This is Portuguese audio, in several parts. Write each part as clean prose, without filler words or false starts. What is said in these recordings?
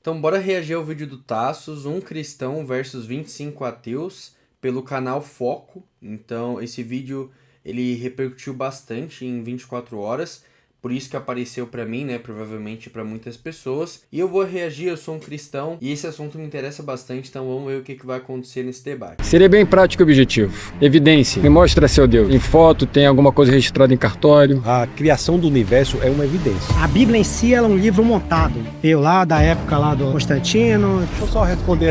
Então bora reagir ao vídeo do Tassos, um cristão versus 25 ateus, pelo canal Foco. Então esse vídeo ele repercutiu bastante em 24 horas, por isso que apareceu pra mim, né, provavelmente pra muitas pessoas. E eu vou reagir, eu sou um cristão e esse assunto me interessa bastante, então vamos ver o que vai acontecer nesse debate. Seria bem prático e objetivo. Evidência, me mostra seu Deus. Em foto, tem alguma coisa registrada em cartório. A criação do universo é uma evidência. A Bíblia em si ela é um livro montado. Veio lá da época lá do Constantino. Deixa eu só responder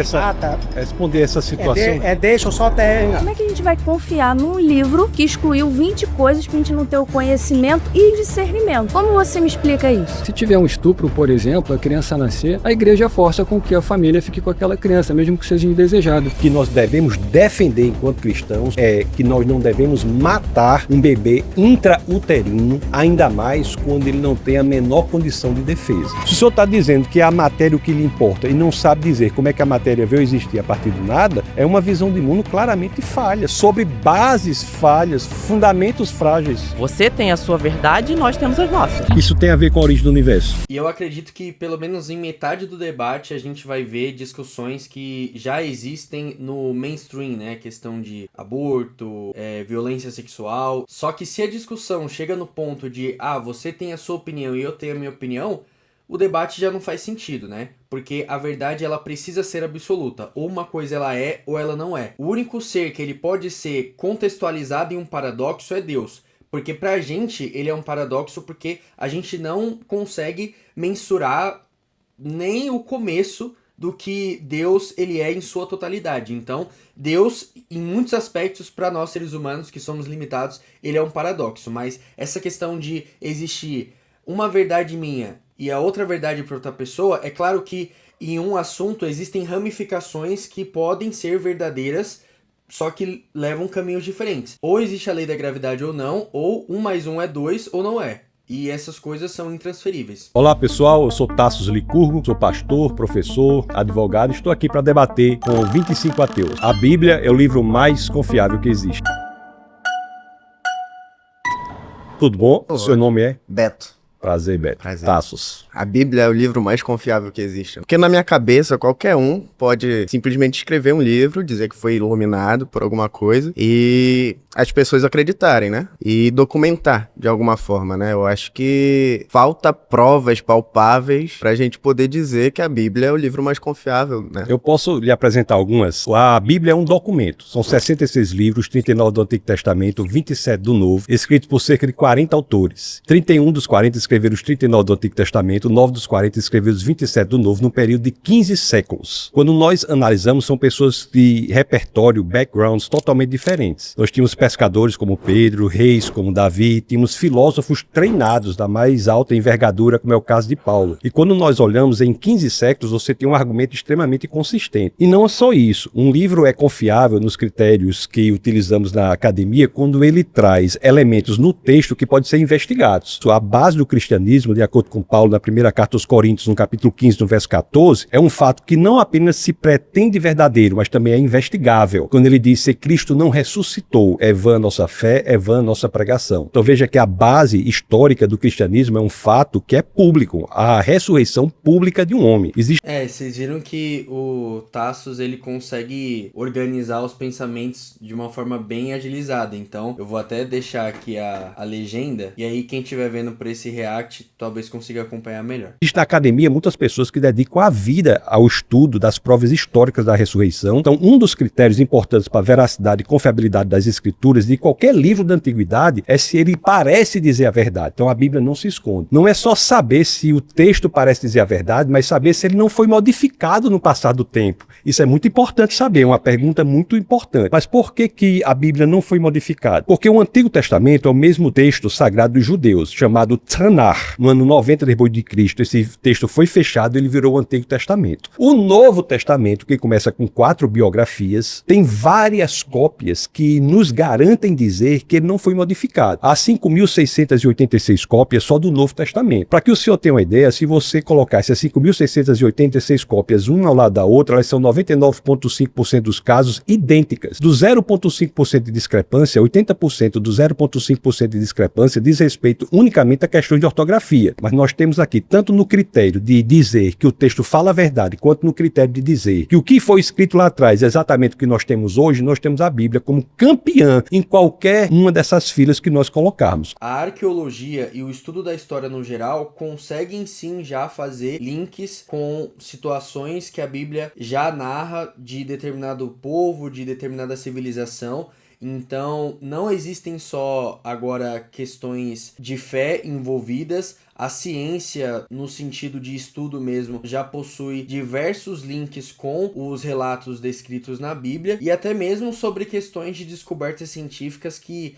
essa situação. Deixa eu só até... Como é que a gente vai confiar num livro que excluiu 20 coisas pra gente não ter o conhecimento e discernimento? Como você me explica isso? Se tiver um estupro, por exemplo, a criança nascer, a igreja força com que a família fique com aquela criança, mesmo que seja indesejado. O que nós devemos defender enquanto cristãos é que nós não devemos matar um bebê intrauterino, ainda mais quando ele não tem a menor condição de defesa. Se o senhor está dizendo que é a matéria o que lhe importa e não sabe dizer como é que a matéria veio existir a partir do nada, é uma visão de mundo claramente falha, sobre bases falhas, fundamentos frágeis. Você tem a sua verdade e nós temos as nossas. Isso tem a ver com a origem do universo. E eu acredito que pelo menos em metade do debate a gente vai ver discussões que já existem no mainstream, né? Questão de aborto, violência sexual. Só que se a discussão chega no ponto de, você tem a sua opinião e eu tenho a minha opinião, o debate já não faz sentido, né? Porque a verdade ela precisa ser absoluta. Ou uma coisa ela é ou ela não é. O único ser que ele pode ser contextualizado em um paradoxo é Deus. Porque pra gente ele é um paradoxo porque a gente não consegue mensurar nem o começo do que Deus ele é em sua totalidade. Então, Deus, em muitos aspectos, para nós seres humanos que somos limitados, ele é um paradoxo. Mas essa questão de existir uma verdade minha e a outra verdade para outra pessoa, é claro que em um assunto existem ramificações que podem ser verdadeiras, só que levam caminhos diferentes. Ou existe a lei da gravidade ou não, ou 1 mais 1 é 2 ou não é. E essas coisas são intransferíveis. Olá pessoal, eu sou Tassos Licurgo, sou pastor, professor, advogado. Estou aqui para debater com 25 ateus. A Bíblia é o livro mais confiável que existe. Tudo bom? O seu nome é? Beto. Prazer, Beto. Prazer. Tassos. A Bíblia é o livro mais confiável que existe. Porque na minha cabeça, qualquer um pode simplesmente escrever um livro, dizer que foi iluminado por alguma coisa e as pessoas acreditarem, né? E documentar de alguma forma, né? Eu acho que falta provas palpáveis pra gente poder dizer que a Bíblia é o livro mais confiável, né? Eu posso lhe apresentar algumas. A Bíblia é um documento. São 66 livros, 39 do Antigo Testamento, 27 do Novo, escritos por cerca de 40 autores. 31 dos 40 escreveram os 39 do Antigo Testamento, 9 dos 40 escreveram os 27 do Novo, num período de 15 séculos. Quando nós analisamos, são pessoas de repertório, backgrounds totalmente diferentes. Nós tínhamos pescadores como Pedro, reis como Davi, tínhamos filósofos treinados da mais alta envergadura, como é o caso de Paulo. E quando nós olhamos em 15 séculos, você tem um argumento extremamente consistente. E não é só isso. Um livro é confiável nos critérios que utilizamos na academia quando ele traz elementos no texto que podem ser investigados. A base do cristianismo, de acordo com Paulo, na primeira carta aos Coríntios, no capítulo 15, no verso 14, é um fato que não apenas se pretende verdadeiro, mas também é investigável. Quando ele diz que Cristo não ressuscitou, é vã a nossa fé, é vã a nossa pregação. Então veja que a base histórica do cristianismo é um fato que é público, a ressurreição pública de um homem. Vocês viram que o Tassos ele consegue organizar os pensamentos de uma forma bem agilizada. Então eu vou até deixar aqui a legenda, e aí quem estiver vendo por esse react talvez consiga acompanhar melhor. Existe na academia muitas pessoas que dedicam a vida ao estudo das provas históricas da ressurreição. Então, um dos critérios importantes para a veracidade e confiabilidade das escrituras de qualquer livro da antiguidade é se ele parece dizer a verdade. Então, a Bíblia não se esconde. Não é só saber se o texto parece dizer a verdade, mas saber se ele não foi modificado no passar do tempo. Isso é muito importante saber, é uma pergunta muito importante. Mas por que a Bíblia não foi modificada? Porque o Antigo Testamento é o mesmo texto sagrado dos judeus, chamado Tanakh. No ano 90 depois de Cristo, esse texto foi fechado e ele virou o Antigo Testamento. O Novo Testamento, que começa com 4 biografias, tem várias cópias que nos garantem garantem dizer que ele não foi modificado. Há 5.686 cópias só do Novo Testamento. Para que o senhor tenha uma ideia, se você colocar essas 5.686 cópias uma ao lado da outra, elas são 99,5% dos casos idênticas. Do 0,5% de discrepância, 80% do 0,5% de discrepância diz respeito unicamente a questões de ortografia. Mas nós temos aqui, tanto no critério de dizer que o texto fala a verdade, quanto no critério de dizer que o que foi escrito lá atrás é exatamente o que nós temos hoje, nós temos a Bíblia como campeã em qualquer uma dessas filas que nós colocarmos. A arqueologia e o estudo da história no geral conseguem sim já fazer links com situações que a Bíblia já narra de determinado povo, de determinada civilização. Então, não existem só agora questões de fé envolvidas. A ciência, no sentido de estudo mesmo, já possui diversos links com os relatos descritos na Bíblia e até mesmo sobre questões de descobertas científicas que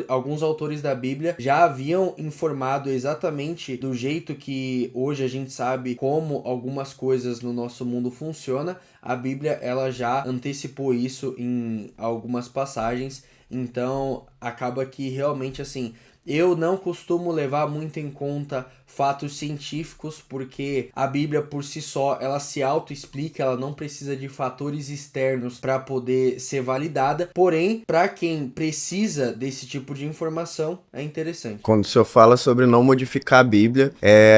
alguns autores da Bíblia já haviam informado exatamente do jeito que hoje a gente sabe como algumas coisas no nosso mundo funcionam. A Bíblia, ela já antecipou isso em algumas passagens, então acaba que realmente assim... Eu não costumo levar muito em conta fatos científicos, porque a Bíblia por si só, ela se auto-explica, ela não precisa de fatores externos para poder ser validada. Porém, para quem precisa desse tipo de informação, é interessante. Quando o senhor fala sobre não modificar a Bíblia,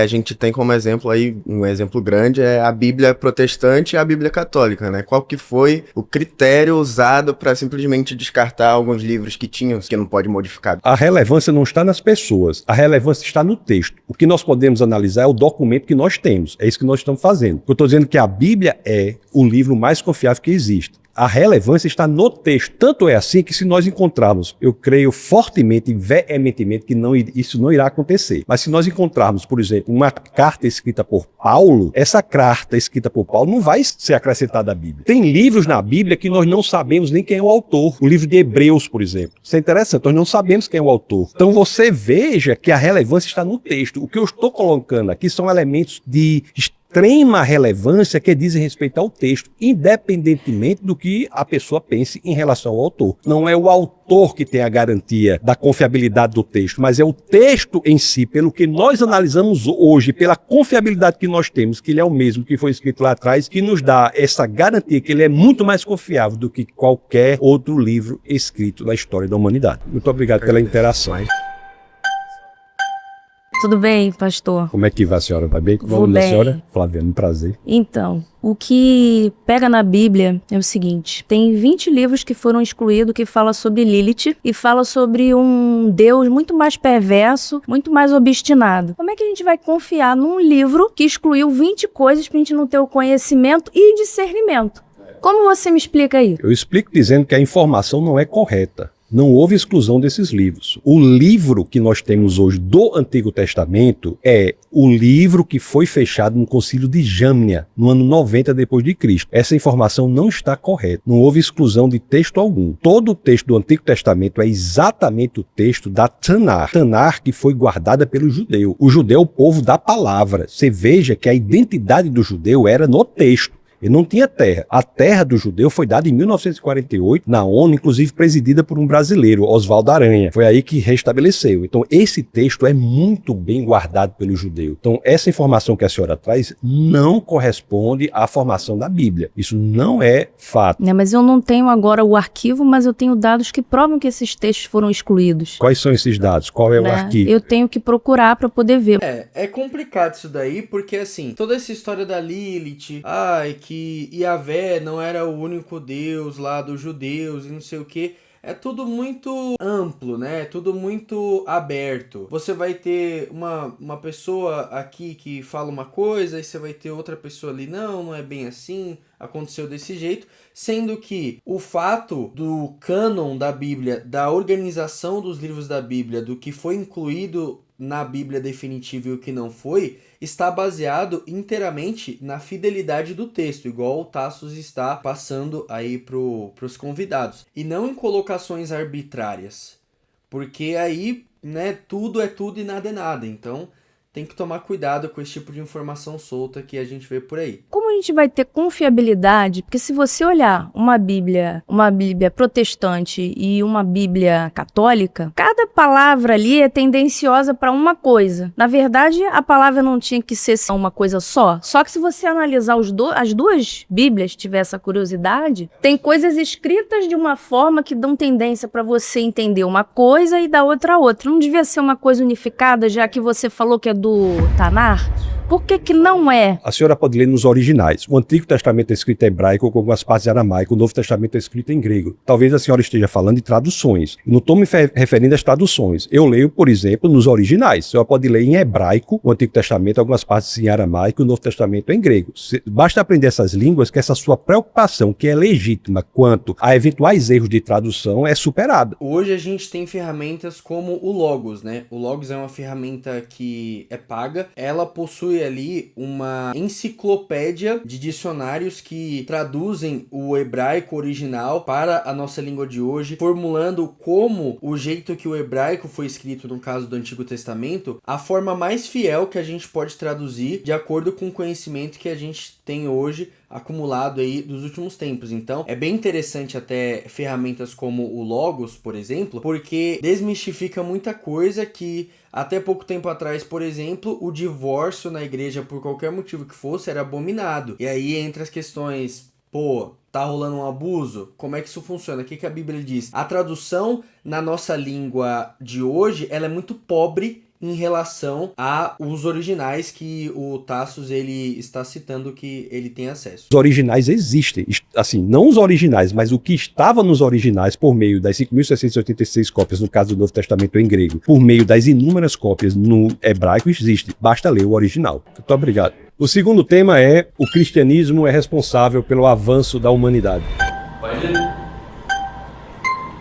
a gente tem como exemplo aí, um exemplo grande, é a Bíblia protestante e a Bíblia católica, né? Qual que foi o critério usado para simplesmente descartar alguns livros que não pode modificar? A relevância não está nas pessoas, a relevância está no texto. O que nós podemos analisar é o documento que nós temos. É isso que nós estamos fazendo. Eu estou dizendo que a Bíblia é o livro mais confiável que existe. A relevância está no texto. Tanto é assim que se nós encontrarmos, eu creio fortemente e veementemente que isso não irá acontecer. Mas se nós encontrarmos, por exemplo, uma carta escrita por Paulo, essa carta escrita por Paulo não vai ser acrescentada à Bíblia. Tem livros na Bíblia que nós não sabemos nem quem é o autor. O livro de Hebreus, por exemplo. Isso é interessante, nós não sabemos quem é o autor. Então você veja que a relevância está no texto. O que eu estou colocando aqui são elementos de extrema relevância que dizem respeito ao texto, independentemente do que a pessoa pense em relação ao autor. Não é o autor que tem a garantia da confiabilidade do texto, mas é o texto em si, pelo que nós analisamos hoje, pela confiabilidade que nós temos, que ele é o mesmo que foi escrito lá atrás, que nos dá essa garantia que ele é muito mais confiável do que qualquer outro livro escrito na história da humanidade. Muito obrigado pela interação. Tudo bem, pastor? Como é que vai, senhora? Vai bem? Vou bem. Da senhora? Flaviano, um prazer. Então, o que pega na Bíblia é o seguinte: tem 20 livros que foram excluídos que fala sobre Lilith e fala sobre um Deus muito mais perverso, muito mais obstinado. Como é que a gente vai confiar num livro que excluiu 20 coisas pra gente não ter o conhecimento e discernimento? Como você me explica isso? Eu explico dizendo que a informação não é correta. Não houve exclusão desses livros. O livro que nós temos hoje do Antigo Testamento é o livro que foi fechado no Concílio de Jâmnia, no ano 90 depois de Cristo. Essa informação não está correta. Não houve exclusão de texto algum. Todo o texto do Antigo Testamento é exatamente o texto da Tanar. Tanar que foi guardada pelo judeu. O judeu é o povo da palavra. Você veja que a identidade do judeu era no texto. Ele não tinha terra. A terra do judeu foi dada em 1948 na ONU, inclusive presidida por um brasileiro, Oswaldo Aranha. Foi aí que restabeleceu. Então esse texto é muito bem guardado pelo judeu. Então essa informação que a senhora traz não corresponde à formação da Bíblia. Isso não é fato. Mas eu não tenho agora o arquivo, mas eu tenho dados que provam que esses textos foram excluídos. Quais são esses dados? Qual é o arquivo? Eu tenho que procurar para poder ver. É complicado isso daí, porque assim, toda essa história da Lilith, que Yahvé não era o único Deus lá dos judeus e não sei o que, é tudo muito amplo, né? É tudo muito aberto. Você vai ter uma pessoa aqui que fala uma coisa, e você vai ter outra pessoa ali, não é bem assim, aconteceu desse jeito, sendo que o fato do cânon da Bíblia, da organização dos livros da Bíblia, do que foi incluído na Bíblia definitiva e o que não foi, está baseado inteiramente na fidelidade do texto, igual o Tassos está passando aí pros convidados, e não em colocações arbitrárias, porque aí, né, tudo é tudo e nada é nada. Então tem que tomar cuidado com esse tipo de informação solta que a gente vê por aí. Como a gente vai ter confiabilidade? Porque se você olhar uma Bíblia protestante e uma Bíblia católica, cada palavra ali é tendenciosa para uma coisa. Na verdade, a palavra não tinha que ser uma coisa só. Só que se você analisar as duas Bíblias, tiver essa curiosidade, tem coisas escritas de uma forma que dão tendência para você entender uma coisa e da outra. Não devia ser uma coisa unificada, já que você falou que é do Tanar? Por que não é? A senhora pode ler nos originais. O Antigo Testamento é escrito em hebraico com algumas partes em aramaico, o Novo Testamento é escrito em grego. Talvez a senhora esteja falando de traduções. Eu não estou me referindo às traduções. Eu leio, por exemplo, nos originais. A senhora pode ler em hebraico o Antigo Testamento, algumas partes em aramaico, o Novo Testamento em grego. Basta aprender essas línguas que essa sua preocupação, que é legítima quanto a eventuais erros de tradução, é superada. Hoje a gente tem ferramentas como o Logos, né? O Logos é uma ferramenta que é paga. Ela possui ali uma enciclopédia de dicionários que traduzem o hebraico original para a nossa língua de hoje, formulando como o jeito que o hebraico foi escrito no caso do Antigo Testamento, a forma mais fiel que a gente pode traduzir de acordo com o conhecimento que a gente tem hoje acumulado aí dos últimos tempos. Então, é bem interessante até ferramentas como o Logos, por exemplo, porque desmistifica muita coisa que até pouco tempo atrás, por exemplo, o divórcio na igreja, por qualquer motivo que fosse, era abominado. E aí entra as questões, tá rolando um abuso? Como é que isso funciona? O que a Bíblia diz? A tradução na nossa língua de hoje, ela é muito pobre em relação aos originais que o Tassos ele está citando que ele tem acesso. Os originais existem, assim, não os originais, mas o que estava nos originais por meio das 5.686 cópias, no caso do Novo Testamento em grego, por meio das inúmeras cópias no hebraico, existe. Basta ler o original. Muito obrigado. O segundo tema é: o cristianismo é responsável pelo avanço da humanidade.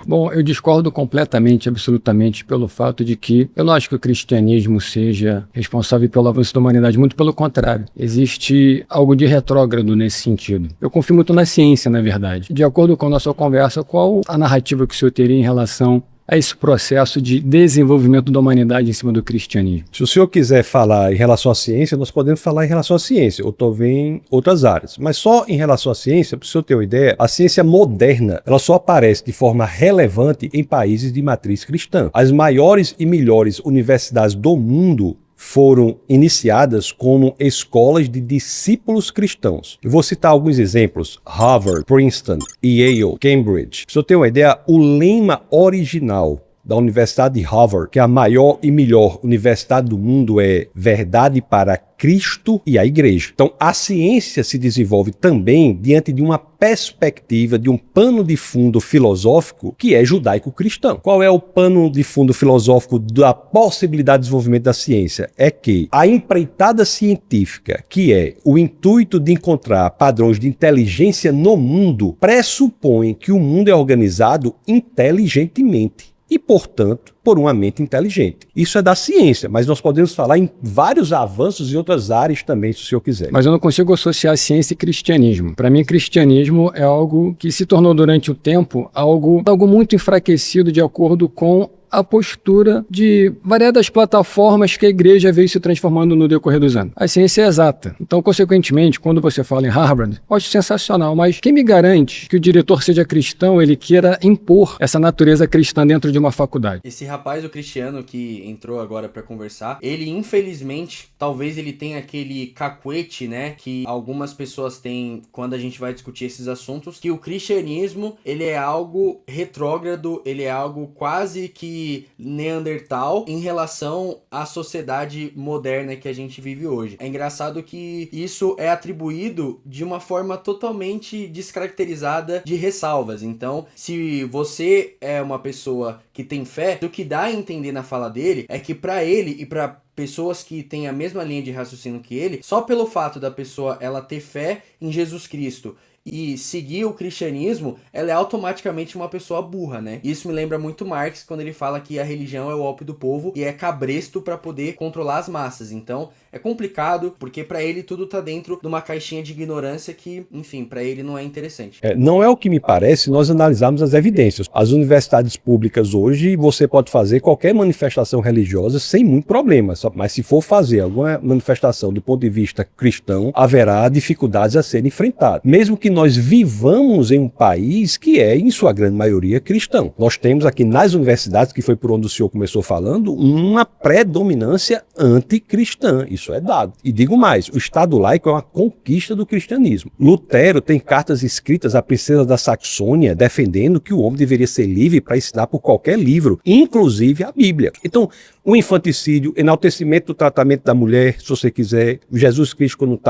Bom, eu discordo completamente, absolutamente, pelo fato de que eu não acho que o cristianismo seja responsável pelo avanço da humanidade, muito pelo contrário. Existe algo de retrógrado nesse sentido. Eu confio muito na ciência, na verdade. De acordo com a nossa conversa, qual a narrativa que o senhor teria em relação a esse processo de desenvolvimento da humanidade em cima do cristianismo? Se o senhor quiser falar em relação à ciência, nós podemos falar em relação à ciência, ou talvez em outras áreas. Mas só em relação à ciência, para o senhor ter uma ideia, a ciência moderna, ela só aparece de forma relevante em países de matriz cristã. As maiores e melhores universidades do mundo foram iniciadas como escolas de discípulos cristãos. Eu vou citar alguns exemplos: Harvard, Princeton, Yale, Cambridge. Para você ter uma ideia, o lema original da Universidade de Harvard, que é a maior e melhor universidade do mundo, é verdade para Cristo e a Igreja. Então, a ciência se desenvolve também diante de uma perspectiva, de um pano de fundo filosófico que é judaico-cristão. Qual é o pano de fundo filosófico da possibilidade de desenvolvimento da ciência? É que a empreitada científica, que é o intuito de encontrar padrões de inteligência no mundo, pressupõe que o mundo é organizado inteligentemente e, portanto, por uma mente inteligente. Isso é da ciência, mas nós podemos falar em vários avanços em outras áreas também, se o senhor quiser. Mas eu não consigo associar ciência e cristianismo. Para mim, cristianismo é algo que se tornou durante o tempo algo muito enfraquecido de acordo com a postura de variadas plataformas que a igreja veio se transformando no decorrer dos anos. A ciência é exata. Então, consequentemente, quando você fala em Harvard, eu acho sensacional, mas quem me garante que o diretor seja cristão, ele queira impor essa natureza cristã dentro de uma faculdade? Esse rapaz, o Cristiano, que entrou agora para conversar, ele, infelizmente, talvez ele tenha aquele cacuete, né, que algumas pessoas têm quando a gente vai discutir esses assuntos, que o cristianismo, ele é algo retrógrado, ele é algo quase que neandertal em relação à sociedade moderna que a gente vive hoje. É engraçado que isso é atribuído de uma forma totalmente descaracterizada de ressalvas. Então, se você é uma pessoa que tem fé, o que dá a entender na fala dele é que para ele e para pessoas que têm a mesma linha de raciocínio que ele, só pelo fato da pessoa ela ter fé em Jesus Cristo e seguir o cristianismo, ela é automaticamente uma pessoa burra, né? Isso me lembra muito Marx, quando ele fala que a religião é o ópio do povo e é cabresto para poder controlar as massas. Então, é complicado, porque para ele tudo tá dentro de uma caixinha de ignorância que, enfim, para ele não é interessante. Não é o que me parece se nós analisarmos as evidências. As universidades públicas hoje, você pode fazer qualquer manifestação religiosa sem muito problema, mas se for fazer alguma manifestação do ponto de vista cristão, haverá dificuldades a serem enfrentadas. Mesmo que nós vivamos em um país que é, em sua grande maioria, cristão. Nós temos aqui nas universidades, que foi por onde o senhor começou falando, uma predominância anticristã. Isso é dado. E digo mais, o Estado laico é uma conquista do cristianismo. Lutero tem cartas escritas à princesa da Saxônia defendendo que o homem deveria ser livre para ensinar por qualquer livro, inclusive a Bíblia. Então, o infanticídio, enaltecimento do tratamento da mulher, se você quiser, Jesus Cristo, quando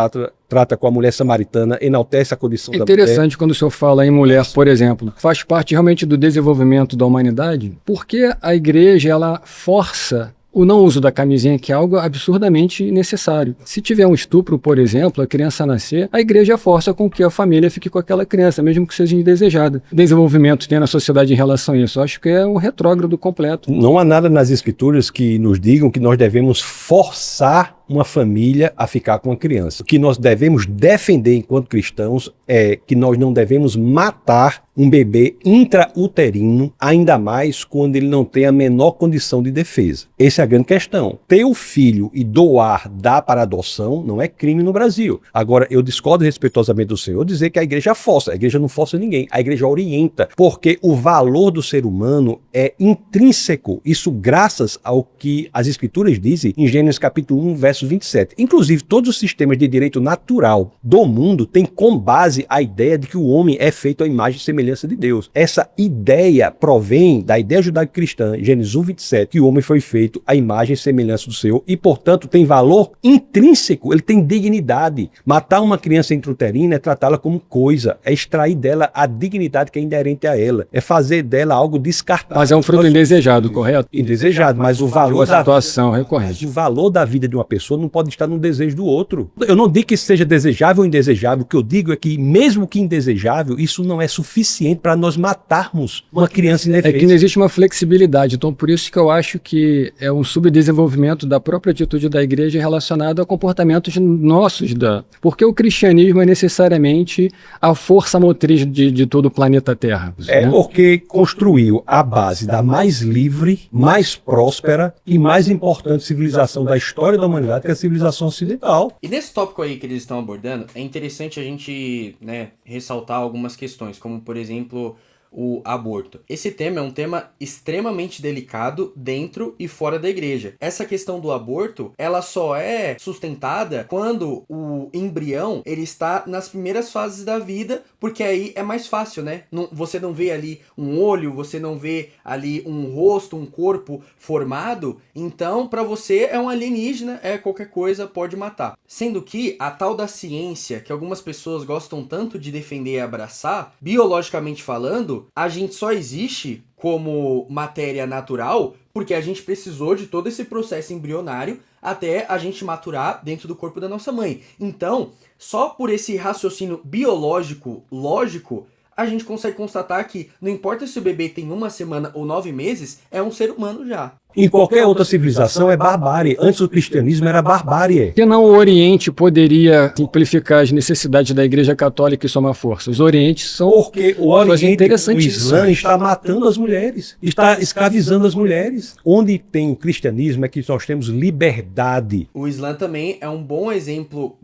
trata com a mulher samaritana, enaltece a condição da mulher. Interessante quando o senhor fala em mulher, por exemplo, faz parte realmente do desenvolvimento da humanidade, porque a igreja, ela força o não uso da camisinha, que é algo absurdamente necessário. Se tiver um estupro, por exemplo, a criança nascer, a igreja força com que a família fique com aquela criança, mesmo que seja indesejada. Desenvolvimento tem na sociedade em relação a isso. Eu acho que é um retrógrado completo. Não há nada nas escrituras que nos digam que nós devemos forçar uma família a ficar com uma criança. O que nós devemos defender enquanto cristãos é que nós não devemos matar um bebê intrauterino, ainda mais quando ele não tem a menor condição de defesa. Essa é a grande questão. Ter o filho e dar para adoção não é crime no Brasil. Agora, eu discordo respeitosamente do senhor dizer que a igreja força. A igreja não força ninguém. A igreja orienta, porque o valor do ser humano é intrínseco. Isso graças ao que as escrituras dizem em Gênesis capítulo 1, verso 27. Inclusive, todos os sistemas de direito natural do mundo têm como base a ideia de que o homem é feito à imagem e semelhança de Deus. Essa ideia provém da ideia judaico-cristã, Gênesis 1, 27, que o homem foi feito à imagem e semelhança do Senhor e, portanto, tem valor intrínseco, ele tem dignidade. Matar uma criança intrauterina é tratá-la como coisa, é extrair dela a dignidade que é inerente a ela, é fazer dela algo descartável. Mas é um fruto indesejado, correto? Indesejado, mas o valor da situação é correto. O valor da vida de uma pessoa não pode estar no desejo do outro. Eu não digo que isso seja desejável ou indesejável, o que eu digo é que, mesmo que indesejável, isso não é suficiente para nós matarmos uma criança indefesa. É que não existe uma flexibilidade, então por isso que eu acho que é um subdesenvolvimento da própria atitude da igreja relacionado a comportamentos nossos, porque o cristianismo é necessariamente a força motriz de todo o planeta Terra. É, né? Porque construiu a base da mais livre, mais próspera e mais importante civilização da história da humanidade, que é a civilização ocidental. E nesse tópico aí que eles estão abordando, é interessante a gente, ressaltar algumas questões, como por exemplo o aborto. Esse tema é um tema extremamente delicado dentro e fora da igreja. Essa questão do aborto, ela só é sustentada quando o embrião ele está nas primeiras fases da vida, porque aí é mais fácil, né? Você não vê ali um olho, você não vê ali um rosto, um corpo formado, então para você é um alienígena, qualquer coisa pode matar. Sendo que a tal da ciência, que algumas pessoas gostam tanto de defender e abraçar, biologicamente falando, a gente só existe como matéria natural porque a gente precisou de todo esse processo embrionário até a gente maturar dentro do corpo da nossa mãe. Então, só por esse raciocínio biológico, lógico, a gente consegue constatar que não importa se o bebê tem 1 semana ou 9 meses, é um ser humano já. Em qualquer outra civilização é barbárie. Antes do cristianismo era barbárie. Que não o Oriente poderia simplificar as necessidades da Igreja Católica e somar força. Os Orientes são... Porque o Oriente, o Islã, está matando as mulheres, está escravizando as mulheres. Onde tem o cristianismo é que nós temos liberdade. O Islã também é um bom exemplo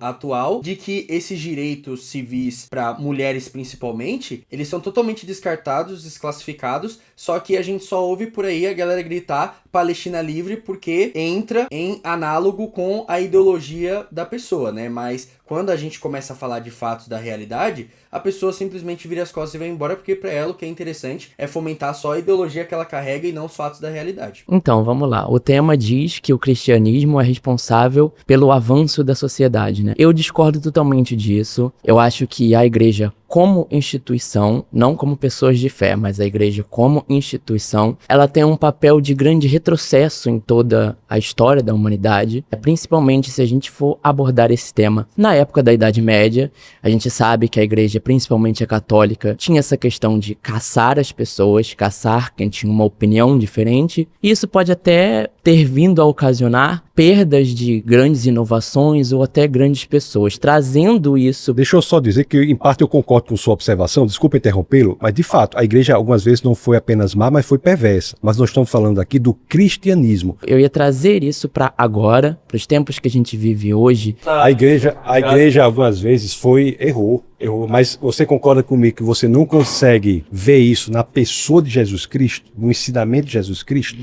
atual de que esses direitos civis para mulheres principalmente, eles são totalmente descartados, desclassificados, só que a gente só ouve por aí a galera gritar Palestina livre porque entra em análogo com a ideologia da pessoa, né? Mas quando a gente começa a falar de fatos da realidade, a pessoa simplesmente vira as costas e vai embora, porque para ela o que é interessante é fomentar só a ideologia que ela carrega e não os fatos da realidade. Então, vamos lá. O tema diz que o cristianismo é responsável pelo avanço da sociedade, né? Eu discordo totalmente disso. Eu acho que a igreja como instituição, não como pessoas de fé, mas a igreja como instituição, ela tem um papel de grande retrocesso em toda a história da humanidade, principalmente se a gente for abordar esse tema na época da Idade Média. A gente sabe que a igreja, principalmente a católica, tinha essa questão de caçar as pessoas, caçar quem tinha uma opinião diferente, e isso pode até ter vindo a ocasionar perdas de grandes inovações ou até grandes pessoas, trazendo isso. Deixa eu só dizer que, em parte, eu concordo com sua observação, desculpa interrompê-lo, mas, de fato, a igreja algumas vezes não foi apenas má, mas foi perversa. Mas nós estamos falando aqui do cristianismo. Eu ia trazer isso para agora, para os tempos que a gente vive hoje. A igreja algumas vezes errou, mas você concorda comigo que você não consegue ver isso na pessoa de Jesus Cristo, no ensinamento de Jesus Cristo?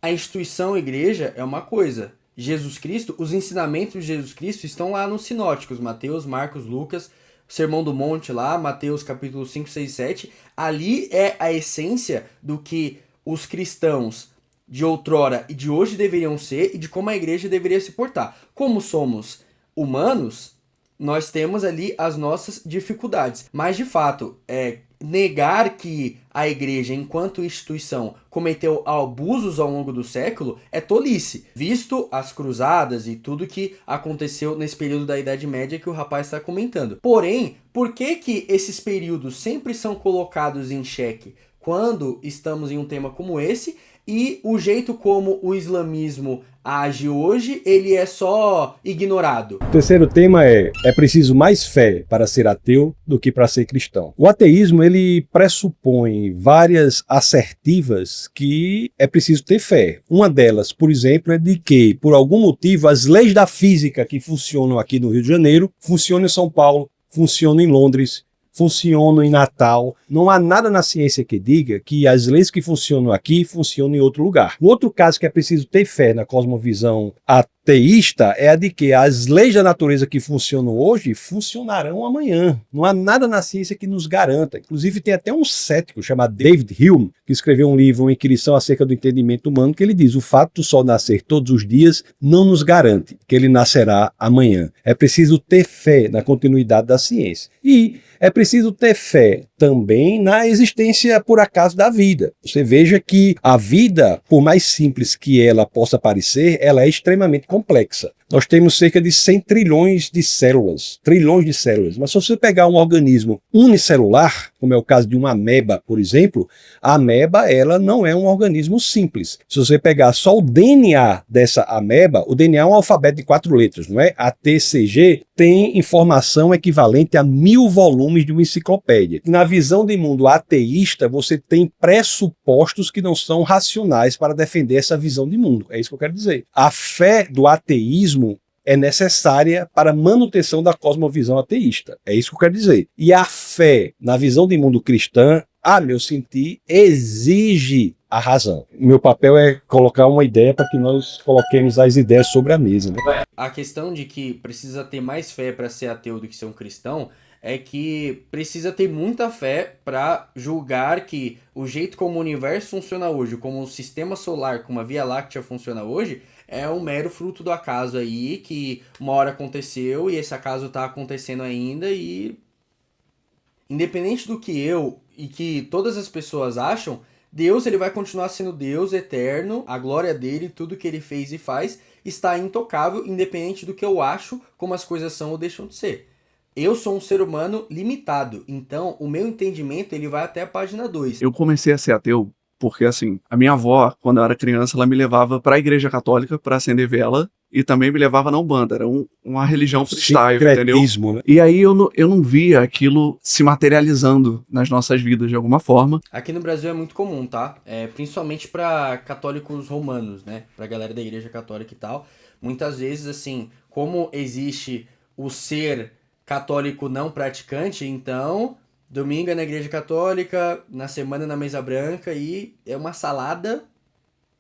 A instituição igreja é uma coisa. Jesus Cristo, os ensinamentos de Jesus Cristo estão lá nos sinóticos, Mateus, Marcos, Lucas, Sermão do Monte lá, Mateus capítulo 5, 6, 7. Ali é a essência do que os cristãos de outrora e de hoje deveriam ser e de como a igreja deveria se portar. Como somos humanos, nós temos ali as nossas dificuldades. Mas, de fato, negar que a igreja, enquanto instituição, cometeu abusos ao longo do século é tolice, visto as cruzadas e tudo que aconteceu nesse período da Idade Média que o rapaz está comentando. Porém, por que esses períodos sempre são colocados em xeque quando estamos em um tema como esse? E o jeito como o islamismo age hoje, ele é só ignorado. O terceiro tema é preciso mais fé para ser ateu do que para ser cristão. O ateísmo, ele pressupõe várias assertivas que é preciso ter fé. Uma delas, por exemplo, é de que, por algum motivo, as leis da física que funcionam aqui no Rio de Janeiro, funcionam em São Paulo, funcionam em Londres, funcionam em Natal. Não há nada na ciência que diga que as leis que funcionam aqui funcionam em outro lugar. O outro caso que é preciso ter fé na cosmovisão ateísta é a de que as leis da natureza que funcionam hoje funcionarão amanhã. Não há nada na ciência que nos garanta. Inclusive tem até um cético chamado David Hume, que escreveu um livro, Uma Inquirição acerca do entendimento humano, que ele diz: o fato do sol nascer todos os dias não nos garante que ele nascerá amanhã. É preciso ter fé na continuidade da ciência. E é preciso ter fé também na existência por acaso da vida. Você veja que a vida, por mais simples que ela possa parecer, ela é extremamente complexa. Nós temos cerca de 100 trilhões de células. Mas se você pegar um organismo unicelular, como é o caso de uma ameba, por exemplo, a ameba, ela não é um organismo simples. Se você pegar só o DNA dessa ameba, o DNA é um alfabeto de 4 letras, não é? A TCG tem informação equivalente a 1000 volumes de uma enciclopédia. Na visão de mundo ateísta, você tem pressupostos que não são racionais para defender essa visão de mundo. É isso que eu quero dizer. A fé do ateísmo é necessária para a manutenção da cosmovisão ateísta. É isso que eu quero dizer. E a fé na visão de mundo cristã, a meu sentir, exige a razão. O meu papel é colocar uma ideia para que nós coloquemos as ideias sobre a mesa, né? A questão de que precisa ter mais fé para ser ateu do que ser um cristão é que precisa ter muita fé para julgar que o jeito como o universo funciona hoje, como o sistema solar, como a Via Láctea funciona hoje, é um mero fruto do acaso aí, que uma hora aconteceu e esse acaso está acontecendo ainda, e independente do que eu e que todas as pessoas acham, Deus, ele vai continuar sendo Deus eterno, a glória dele, tudo que ele fez e faz está intocável, independente do que eu acho, como as coisas são ou deixam de ser. Eu sou um ser humano limitado, então o meu entendimento ele vai até a página 2. Eu comecei a ser ateu porque, assim, a minha avó, quando eu era criança, ela me levava para a igreja católica para acender vela e também me levava na Umbanda. Era uma religião freestyle, entendeu? Né? E aí eu não via aquilo se materializando nas nossas vidas de alguma forma. Aqui no Brasil é muito comum, tá? Principalmente para católicos romanos, né? Pra galera da igreja católica e tal. Muitas vezes, assim, como existe o ser católico não praticante, então domingo é na igreja católica, na semana na mesa branca, e é uma salada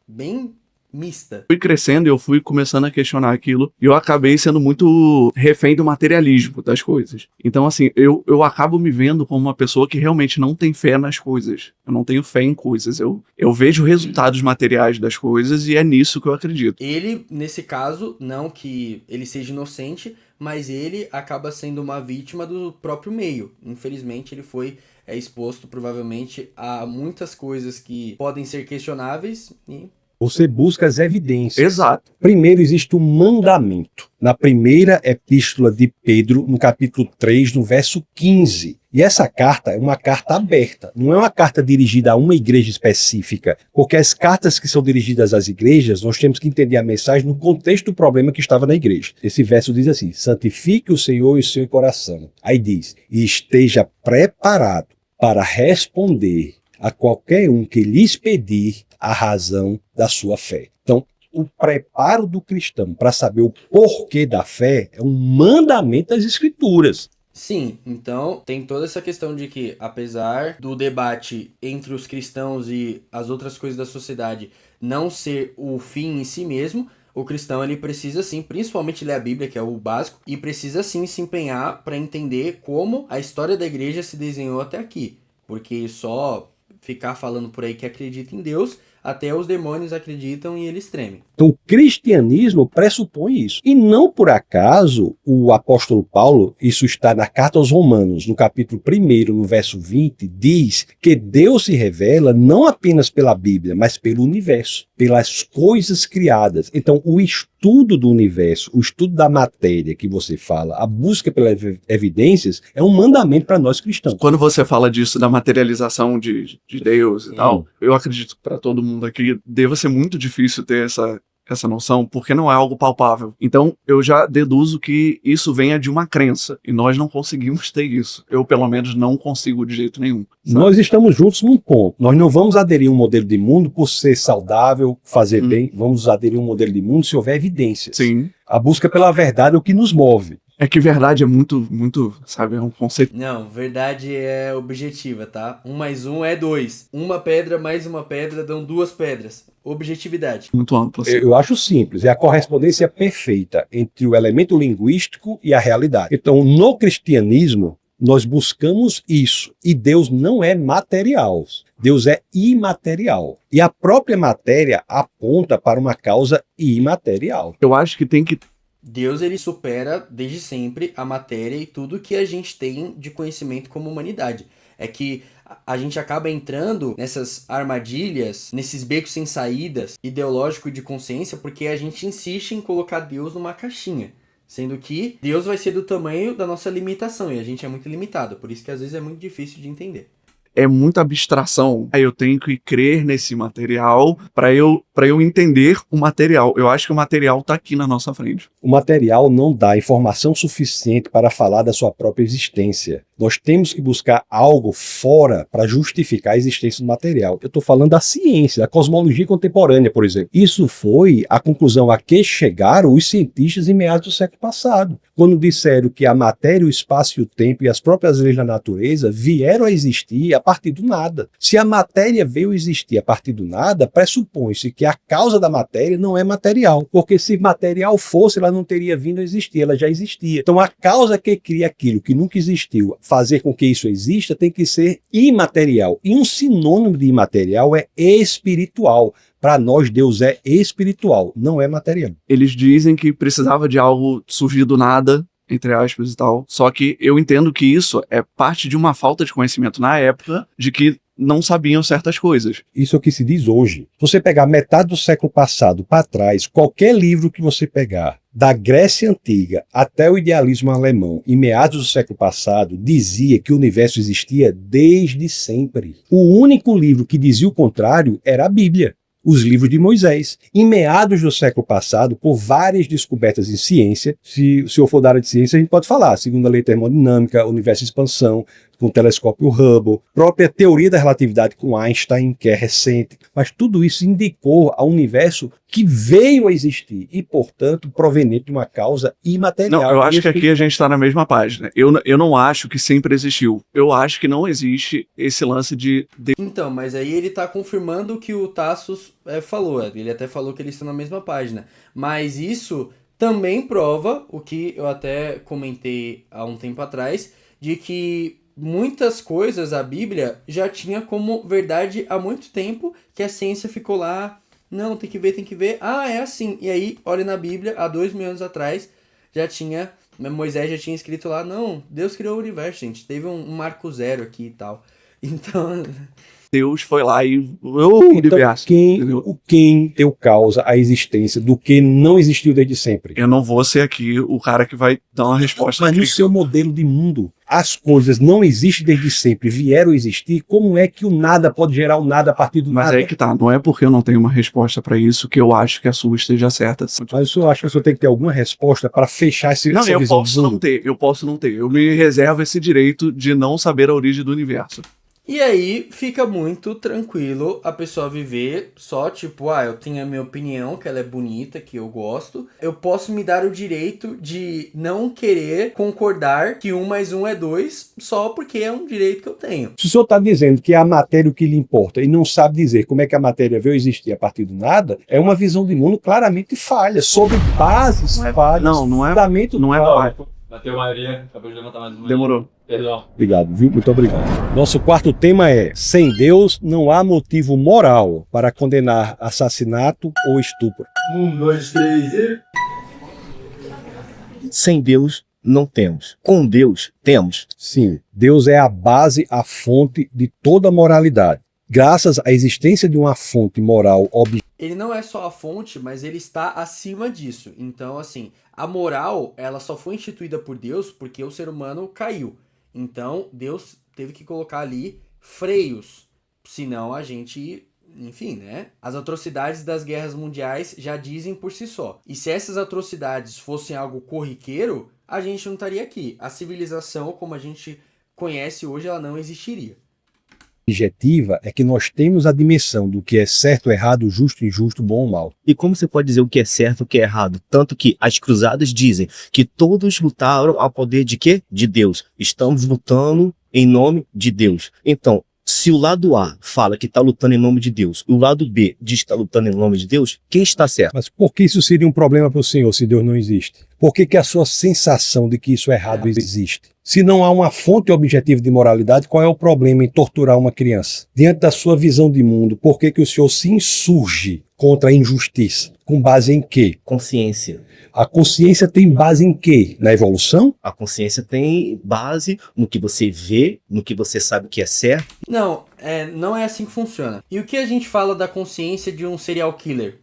bem mista. Fui crescendo e eu fui começando a questionar aquilo, e eu acabei sendo muito refém do materialismo das coisas. Então, assim, eu acabo me vendo como uma pessoa que realmente não tem fé nas coisas. Eu não tenho fé em coisas. Eu vejo resultados materiais das coisas e é nisso que eu acredito. Ele, nesse caso, não que ele seja inocente, mas ele acaba sendo uma vítima do próprio meio. Infelizmente, ele foi exposto provavelmente a muitas coisas que podem ser questionáveis e... Você busca as evidências. Exato. Primeiro existe o mandamento. Na primeira epístola de Pedro, no capítulo 3, no verso 15. E essa carta é uma carta aberta, não é uma carta dirigida a uma igreja específica, porque as cartas que são dirigidas às igrejas, nós temos que entender a mensagem no contexto do problema que estava na igreja. Esse verso diz assim: santifique o Senhor em seu coração. Aí diz: e esteja preparado para responder a qualquer um que lhes pedir a razão da sua fé. Então, o preparo do cristão para saber o porquê da fé é um mandamento das Escrituras. Sim, então tem toda essa questão de que, apesar do debate entre os cristãos e as outras coisas da sociedade não ser o fim em si mesmo, o cristão ele precisa sim, principalmente ler a Bíblia, que é o básico, e precisa sim se empenhar para entender como a história da igreja se desenhou até aqui. Porque só ficar falando por aí que acredita em Deus, até os demônios acreditam e eles tremem. Então o cristianismo pressupõe isso. E não por acaso o apóstolo Paulo, isso está na carta aos Romanos, no capítulo 1, no verso 20, diz que Deus se revela não apenas pela Bíblia, mas pelo universo, pelas coisas criadas. Então o estudo do universo, o estudo da matéria que você fala, a busca pelas evidências, é um mandamento para nós cristãos. Quando você fala disso, da materialização de Deus e tal, eu acredito que para todo mundo aqui deva ser muito difícil ter essa noção, porque não é algo palpável. Então, eu já deduzo que isso venha de uma crença, e nós não conseguimos ter isso. Eu, pelo menos, não consigo de jeito nenhum. Sabe? Nós estamos juntos num ponto. Nós não vamos aderir a um modelo de mundo por ser saudável, fazer bem. Vamos aderir a um modelo de mundo se houver evidências. Sim. A busca pela verdade é o que nos move. É que verdade é muito, sabe, é um conceito. Não, verdade é objetiva, tá? 1 mais 1 é 2. Uma pedra mais uma pedra dão 2 pedras. Objetividade. Muito amplo. Assim. Eu acho simples, é a correspondência perfeita entre o elemento linguístico e a realidade. Então, no cristianismo, nós buscamos isso. E Deus não é material. Deus é imaterial. E a própria matéria aponta para uma causa imaterial. Eu acho que tem que... Deus ele supera desde sempre a matéria e tudo que a gente tem de conhecimento como humanidade. É que a gente acaba entrando nessas armadilhas, nesses becos sem saídas, ideológico e de consciência, porque a gente insiste em colocar Deus numa caixinha. Sendo que Deus vai ser do tamanho da nossa limitação e a gente é muito limitado. Por isso que às vezes é muito difícil de entender. É muita abstração. Aí eu tenho que crer nesse material para eu entender o material. Eu acho que o material está aqui na nossa frente. O material não dá informação suficiente para falar da sua própria existência. Nós temos que buscar algo fora para justificar a existência do material. Eu estou falando da ciência, da cosmologia contemporânea, por exemplo. Isso foi a conclusão a que chegaram os cientistas em meados do século passado, quando disseram que a matéria, o espaço e o tempo e as próprias leis da natureza vieram a existir a partir do nada. Se a matéria veio a existir a partir do nada, pressupõe-se que a causa da matéria não é material, porque se material fosse, ela não teria vindo a existir, ela já existia. Então a causa que cria aquilo que nunca existiu, fazer com que isso exista, tem que ser imaterial. E um sinônimo de imaterial é espiritual. Para nós, Deus é espiritual, não é material. Eles dizem que precisava de algo surgir do nada, entre aspas e tal. Só que eu entendo que isso é parte de uma falta de conhecimento na época, de que não sabiam certas coisas. Isso é o que se diz hoje. Se você pegar metade do século passado para trás, qualquer livro que você pegar, da Grécia Antiga até o idealismo alemão, em meados do século passado, dizia que o universo existia desde sempre. O único livro que dizia o contrário era a Bíblia. Os livros de Moisés. Em meados do século passado, por várias descobertas em ciência, se o senhor for da área de ciência, a gente pode falar, segundo a lei termodinâmica, universo de expansão, com o telescópio Hubble, própria teoria da relatividade com Einstein, que é recente, mas tudo isso indicou ao universo que veio a existir e, portanto, proveniente de uma causa imaterial. Não, eu acho que aqui a gente está na mesma página. Eu não acho que sempre existiu. Eu acho que não existe esse lance de... Então, mas aí ele está confirmando o que o Tassos falou. Ele até falou que eles estão na mesma página. Mas isso também prova o que eu até comentei há um tempo atrás, de que muitas coisas a Bíblia já tinha como verdade há muito tempo, que a ciência ficou lá, não, tem que ver, é assim. E aí, olha na Bíblia, há 2000 anos atrás, já tinha Mas Moisés já tinha escrito lá, não, Deus criou o universo, gente. Teve um marco zero aqui e tal. Então... Deus foi lá e... Então, universo. quem deu causa à existência do que não existiu desde sempre? Eu não vou ser aqui o cara que vai dar uma resposta. Mas no seu modelo de mundo, as coisas não existem desde sempre, vieram a existir, como é que o nada pode gerar o nada a partir do Mas nada? aí que tá, não é porque eu não tenho uma resposta pra isso que eu acho que a sua esteja certa. Mas o senhor acha que o senhor tem que ter alguma resposta para fechar essa Não, eu visão posso do não mundo? ter, eu posso não ter. Eu me reservo esse direito de não saber a origem do universo. E aí fica muito tranquilo a pessoa viver só tipo, eu tenho a minha opinião, que ela é bonita, que eu gosto. Eu posso me dar o direito de não querer concordar que 1 mais 1 é 2, só porque é um direito que eu tenho. Se o senhor está dizendo que é a matéria o que lhe importa e não sabe dizer como é que a matéria veio existir a partir do nada, é uma visão de mundo claramente falha, sobre bases falhas. Não é. fundamento Não é falho. pai. Bateu Maria, acabou de levantar mais uma. Demorou. Perdão. Obrigado, viu? Muito obrigado. Nosso quarto tema é: sem Deus não há motivo moral para condenar assassinato ou estupro. 1, 2, 3 e... Sem Deus, não temos. Com Deus, temos. Sim, Deus é a base, a fonte de toda moralidade. Graças à existência de uma fonte moral Ele não é só a fonte, mas ele está acima disso. Então, assim, a moral, ela só foi instituída por Deus porque o ser humano caiu. Então, Deus teve que colocar ali freios. Senão a gente... Enfim, né? As atrocidades das guerras mundiais já dizem por si só. E se essas atrocidades fossem algo corriqueiro, a gente não estaria aqui. A civilização, como a gente conhece hoje, ela não existiria. objetiva é que nós temos a dimensão do que é certo, errado, justo, injusto, bom ou mal. E como você pode dizer o que é certo e o que é errado? Tanto que as cruzadas dizem que todos lutaram ao poder de quê? De Deus. Estamos lutando em nome de Deus. Então, se o lado A fala que está lutando em nome de Deus e o lado B diz que está lutando em nome de Deus, quem está certo? Mas por que isso seria um problema para o senhor se Deus não existe? Por que a sua sensação de que isso é errado existe? Se não há uma fonte objetiva de moralidade, qual é o problema em torturar uma criança? Diante da sua visão de mundo, por que o senhor se insurge contra a injustiça? Com base em quê? Consciência. A consciência tem base em quê? Na evolução? A consciência tem base no que você vê, no que você sabe que é certo. Não, não é assim que funciona. E o que a gente fala da consciência de um serial killer?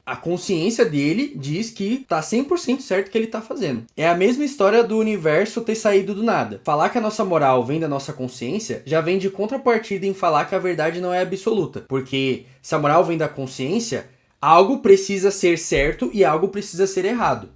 A consciência dele diz que tá 100% certo que ele tá fazendo. É a mesma história do universo ter saído do nada. Falar que a nossa moral vem da nossa consciência já vem de contrapartida em falar que a verdade não é absoluta. Porque se a moral vem da consciência, algo precisa ser certo e algo precisa ser errado.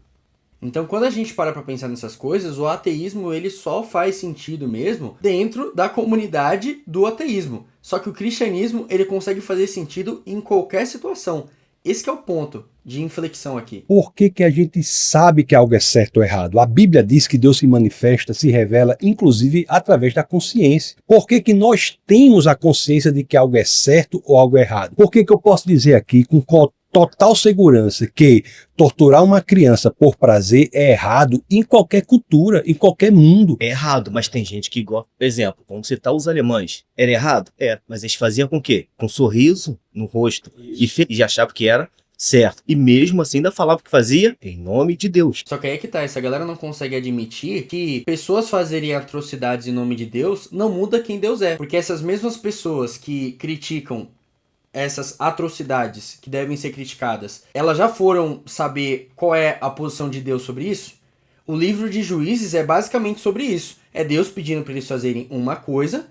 Então, quando a gente para pra pensar nessas coisas, o ateísmo ele só faz sentido mesmo dentro da comunidade do ateísmo. Só que o cristianismo ele consegue fazer sentido em qualquer situação. Esse que é o ponto de inflexão aqui. Por que a gente sabe que algo é certo ou errado? A Bíblia diz que Deus se manifesta, se revela, inclusive através da consciência. Por que nós temos a consciência de que algo é certo ou algo é errado? Por que eu posso dizer aqui com total segurança que torturar uma criança por prazer é errado em qualquer cultura, em qualquer mundo? É errado, mas tem gente que gosta. Por exemplo, vamos citar os alemães. Era errado? Era. Mas eles faziam com o quê? Com um sorriso no rosto. E já achavam que era certo. E mesmo assim ainda falava que fazia em nome de Deus. Só que aí que tá, essa galera não consegue admitir que pessoas fazerem atrocidades em nome de Deus não muda quem Deus é. Porque essas mesmas pessoas que criticam essas atrocidades que devem ser criticadas, elas já foram saber qual é a posição de Deus sobre isso? O livro de Juízes é basicamente sobre isso. É Deus pedindo para eles fazerem uma coisa,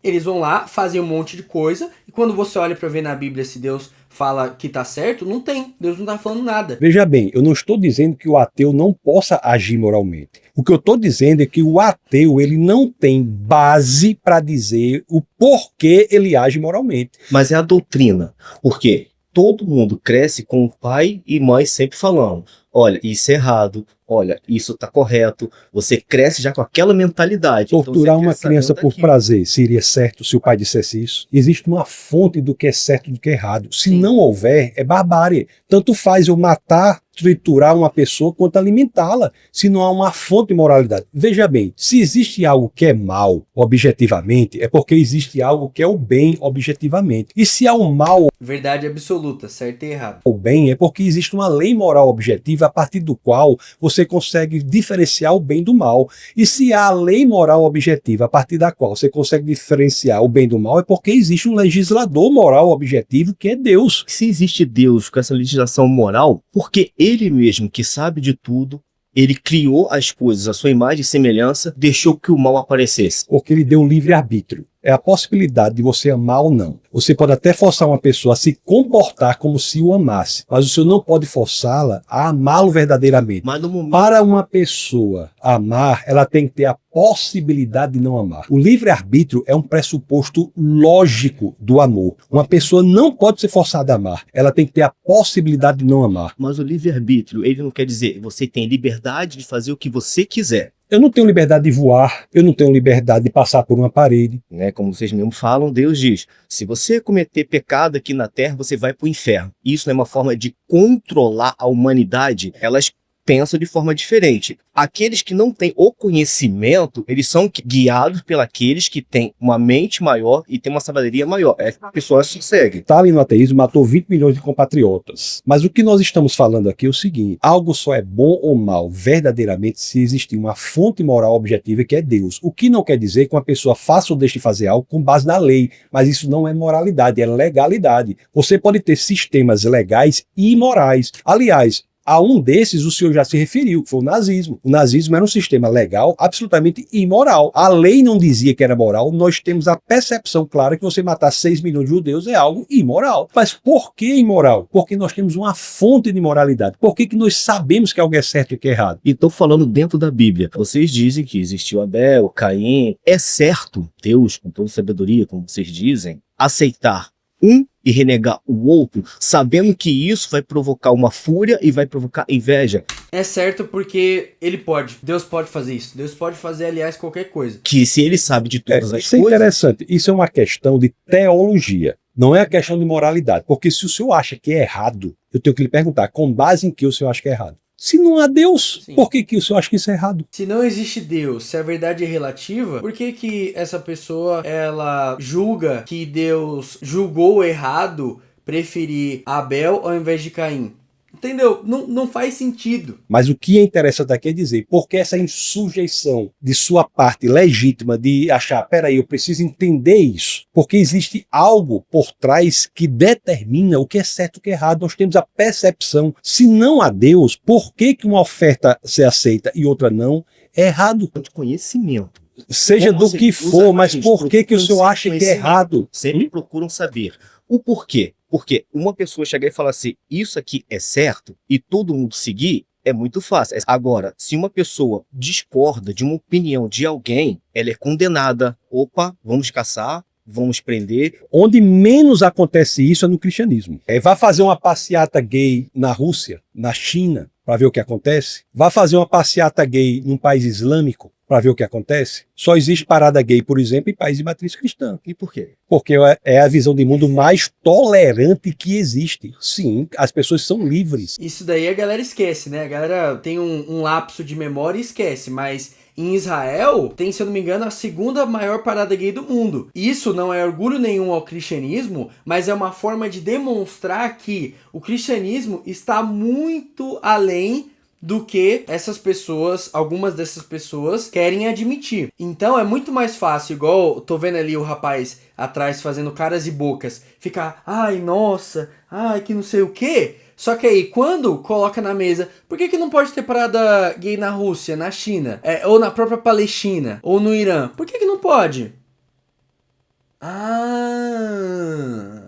eles vão lá, fazem um monte de coisa, e quando você olha para ver na Bíblia se Deus fala que tá certo, não tem. Deus não tá falando nada. Veja bem, eu não estou dizendo que o ateu não possa agir moralmente. O que eu estou dizendo é que o ateu ele não tem base para dizer o porquê ele age moralmente. Mas é a doutrina. Porque todo mundo cresce com o pai e mãe sempre falando: olha, isso é errado, olha, isso tá correto. Você cresce já com aquela mentalidade. Torturar então uma criança por prazer seria certo se o pai dissesse isso? Existe uma fonte do que é certo e do que é errado. Se não houver, é barbárie. Tanto faz eu matar, triturar uma pessoa quanto alimentá-la, se não há uma fonte de moralidade. Veja bem, se existe algo que é mal objetivamente, é porque existe algo que é o bem objetivamente. E se há um mal, verdade absoluta, certo e errado. o bem, é porque existe uma lei moral objetiva a partir do qual você você consegue diferenciar o bem do mal. E se há a lei moral objetiva a partir da qual você consegue diferenciar o bem do mal, é porque existe um legislador moral objetivo que é Deus. Se existe Deus com essa legislação moral, porque ele mesmo, que sabe de tudo, ele criou as coisas à sua imagem e semelhança, deixou que o mal aparecesse. Porque ele deu livre-arbítrio. É a possibilidade de você amar ou não. Você pode até forçar uma pessoa a se comportar como se o amasse, mas o senhor não pode forçá-la a amá-lo verdadeiramente. Mas no momento... Para uma pessoa amar, ela tem que ter a possibilidade de não amar. O livre-arbítrio é um pressuposto lógico do amor. Uma pessoa não pode ser forçada a amar. Ela tem que ter a possibilidade de não amar. Mas o livre-arbítrio, ele não quer dizer você tem liberdade de fazer o que você quiser. Eu não tenho liberdade de voar, eu não tenho liberdade de passar por uma parede. Né? Como vocês mesmos falam, Deus diz, se você cometer pecado aqui na Terra, você vai para o inferno. Isso não é uma forma de controlar a humanidade. Elas pensam de forma diferente. Aqueles que não têm o conhecimento, eles são guiados pelos que têm uma mente maior e têm uma sabedoria maior. Essa pessoa se segue. Stalin no ateísmo matou 20 milhões de compatriotas. Mas o que nós estamos falando aqui é o seguinte: algo só é bom ou mal verdadeiramente se existir uma fonte moral objetiva que é Deus. O que não quer dizer que uma pessoa faça ou deixe de fazer algo com base na lei, mas isso não é moralidade, é legalidade. Você pode ter sistemas legais e imorais. Aliás, a um desses o senhor já se referiu, foi o nazismo. O nazismo era um sistema legal absolutamente imoral. A lei não dizia que era moral, nós temos a percepção clara que você matar 6 milhões de judeus é algo imoral. Mas por que imoral? Porque nós temos uma fonte de moralidade. Por que nós sabemos que algo é certo e que é errado? E estou falando dentro da Bíblia. Vocês dizem que existiu Abel, Caim. É certo Deus, com toda sabedoria, como vocês dizem, aceitar um e renegar o outro, sabendo que isso vai provocar uma fúria e vai provocar inveja. É certo porque ele pode. Deus pode fazer isso. Deus pode fazer, aliás, qualquer coisa. Que se ele sabe de todas as coisas... Isso é interessante. Isso é uma questão de teologia. Não é a questão de moralidade. Porque se o senhor acha que é errado, eu tenho que lhe perguntar, com base em que o senhor acha que é errado? Se não há Deus, sim, por que o senhor acha que isso é errado? Se não existe Deus, se a verdade é relativa, por que essa pessoa, ela julga que Deus julgou errado preferir Abel ao invés de Caim? Entendeu? Não faz sentido. Mas o que é interessante aqui é dizer, porque essa insujeição de sua parte legítima de achar, peraí, eu preciso entender isso, porque existe algo por trás que determina o que é certo e o que é errado. Nós temos a percepção, se não há Deus, por que uma oferta ser aceita e outra não, é errado. De conhecimento. Seja do que for, mas por que o senhor acha que é errado? Sempre procuram saber o porquê. Porque uma pessoa chegar e falar assim, isso aqui é certo, e todo mundo seguir, é muito fácil. Agora, se uma pessoa discorda de uma opinião de alguém, ela é condenada. Opa, vamos caçar, vamos prender. Onde menos acontece isso é no cristianismo. Vai fazer uma passeata gay na Rússia, na China, para ver o que acontece. Vai fazer uma passeata gay num país islâmico, para ver o que acontece. Só existe parada gay, por exemplo, em países de matriz cristã. E por quê? Porque é a visão de mundo mais tolerante que existe. Sim, as pessoas são livres. Isso daí a galera esquece, né? A galera tem um lapso de memória e esquece, mas em Israel tem, se eu não me engano, a segunda maior parada gay do mundo. Isso não é orgulho nenhum ao cristianismo, mas é uma forma de demonstrar que o cristianismo está muito além do que essas pessoas, algumas dessas pessoas, querem admitir. Então é muito mais fácil, igual tô vendo ali o rapaz atrás fazendo caras e bocas, ficar, ai, nossa, ai, que não sei o quê. Só que aí, quando coloca na mesa, por que não pode ter parada gay na Rússia, na China, ou na própria Palestina, ou no Irã? Por que não pode?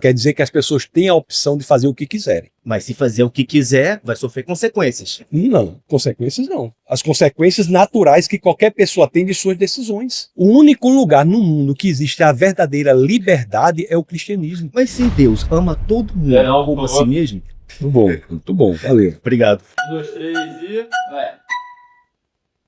Quer dizer que as pessoas têm a opção de fazer o que quiserem. Mas se fazer o que quiser, vai sofrer consequências. Não, consequências não. As consequências naturais que qualquer pessoa tem de suas decisões. O único lugar no mundo que existe a verdadeira liberdade é o cristianismo. Mas se Deus ama todo mundo como a si mesmo... Muito bom, valeu. Obrigado. 1, 2, 3 e... vai.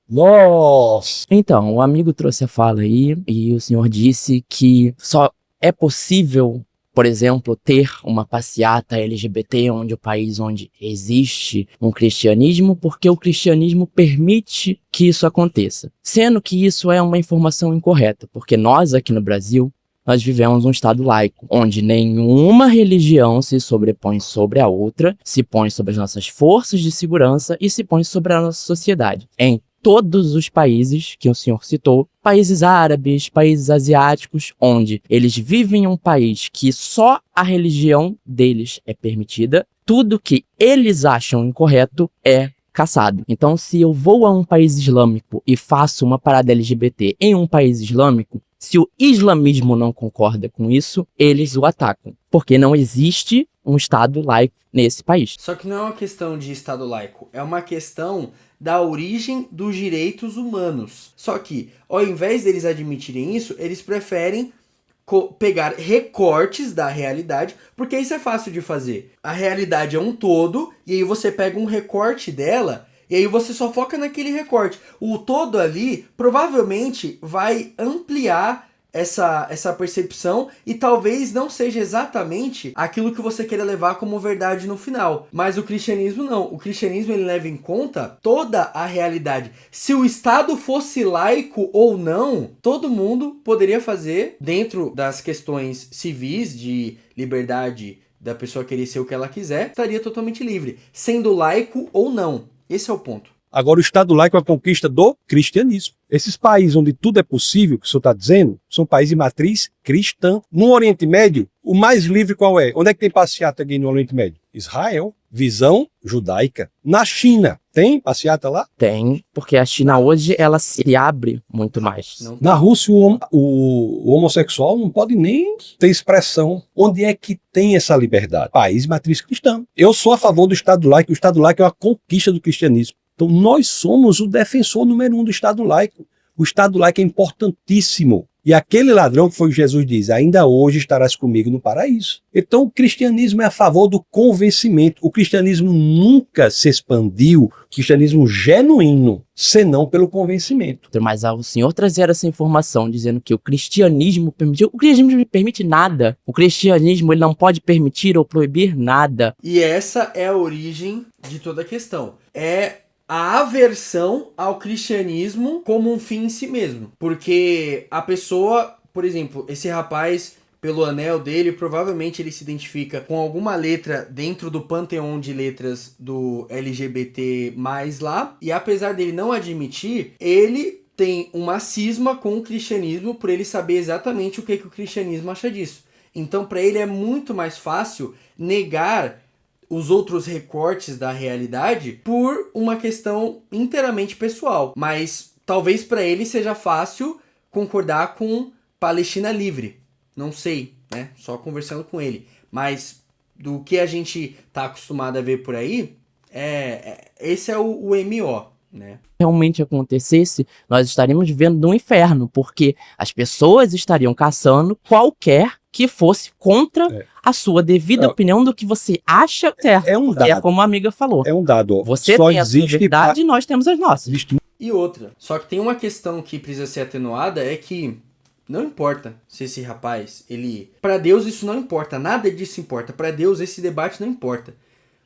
Nossa! Então, o amigo trouxe a fala aí e o senhor disse que só é possível, por exemplo, ter uma passeata LGBT onde o país onde existe um cristianismo, porque o cristianismo permite que isso aconteça. Sendo que isso é uma informação incorreta, porque nós aqui no Brasil nós vivemos um Estado laico, onde nenhuma religião se sobrepõe sobre a outra, se põe sobre as nossas forças de segurança e se põe sobre a nossa sociedade. Em todos os países que o senhor citou, países árabes, países asiáticos, onde eles vivem em um país que só a religião deles é permitida, tudo que eles acham incorreto é caçado. Então, se eu vou a um país islâmico e faço uma parada LGBT em um país islâmico, se o islamismo não concorda com isso, eles o atacam. Porque não existe um Estado laico nesse país. Só que não é uma questão de Estado laico, é uma questão da origem dos direitos humanos. Só que, ao invés deles admitirem isso, eles preferem pegar recortes da realidade, porque isso é fácil de fazer. A realidade é um todo, e aí você pega um recorte dela, e aí você só foca naquele recorte. O todo ali provavelmente vai ampliar essa percepção e talvez não seja exatamente aquilo que você queira levar como verdade no final. Mas o cristianismo não. O cristianismo ele leva em conta toda a realidade. Se o Estado fosse laico ou não, todo mundo poderia fazer, dentro das questões civis de liberdade da pessoa querer ser o que ela quiser, estaria totalmente livre, sendo laico ou não. Esse é o ponto. Agora, o Estado laico é a conquista do cristianismo. Esses países onde tudo é possível, que o senhor está dizendo, são países de matriz cristã. No Oriente Médio, o mais livre qual é? Onde é que tem passeata aqui no Oriente Médio? Israel. Visão judaica. Na China, tem passeata lá? Tem, porque a China hoje, ela se abre muito mais. Não. Na Rússia, o homossexual não pode nem ter expressão. Onde é que tem essa liberdade? País de matriz cristã. Eu sou a favor do Estado laico. O Estado laico é uma conquista do cristianismo. Então, nós somos o defensor número 1 do Estado laico. O Estado laico é importantíssimo. E aquele ladrão que foi Jesus diz, ainda hoje estarás comigo no paraíso. Então, o cristianismo é a favor do convencimento. O cristianismo nunca se expandiu, o cristianismo genuíno, senão pelo convencimento. Mas ao senhor trazer essa informação dizendo que o cristianismo permitiu, o cristianismo não permite nada. O cristianismo ele não pode permitir ou proibir nada. E essa é a origem de toda a questão. É a aversão ao cristianismo como um fim em si mesmo. Porque a pessoa, por exemplo, esse rapaz, pelo anel dele, provavelmente ele se identifica com alguma letra dentro do panteão de letras do LGBT+, lá. E apesar dele não admitir, ele tem uma cisma com o cristianismo por ele saber exatamente o que o cristianismo acha disso. Então, para ele é muito mais fácil negar os outros recortes da realidade por uma questão inteiramente pessoal. Mas talvez para ele seja fácil concordar com Palestina livre. Não sei, né? Só conversando com ele. Mas do que a gente tá acostumado a ver por aí, esse é o MO, né? Realmente acontecesse, nós estaríamos vivendo no inferno, porque as pessoas estariam caçando qualquer que fosse contra a sua devida opinião do que você acha certo. É um dado. É como a amiga falou. É um dado. Você só tem a sua existe verdade e nós temos as nossas. E outra, só que tem uma questão que precisa ser atenuada, é que não importa se esse rapaz, ele... Para Deus isso não importa, nada disso importa. Para Deus esse debate não importa.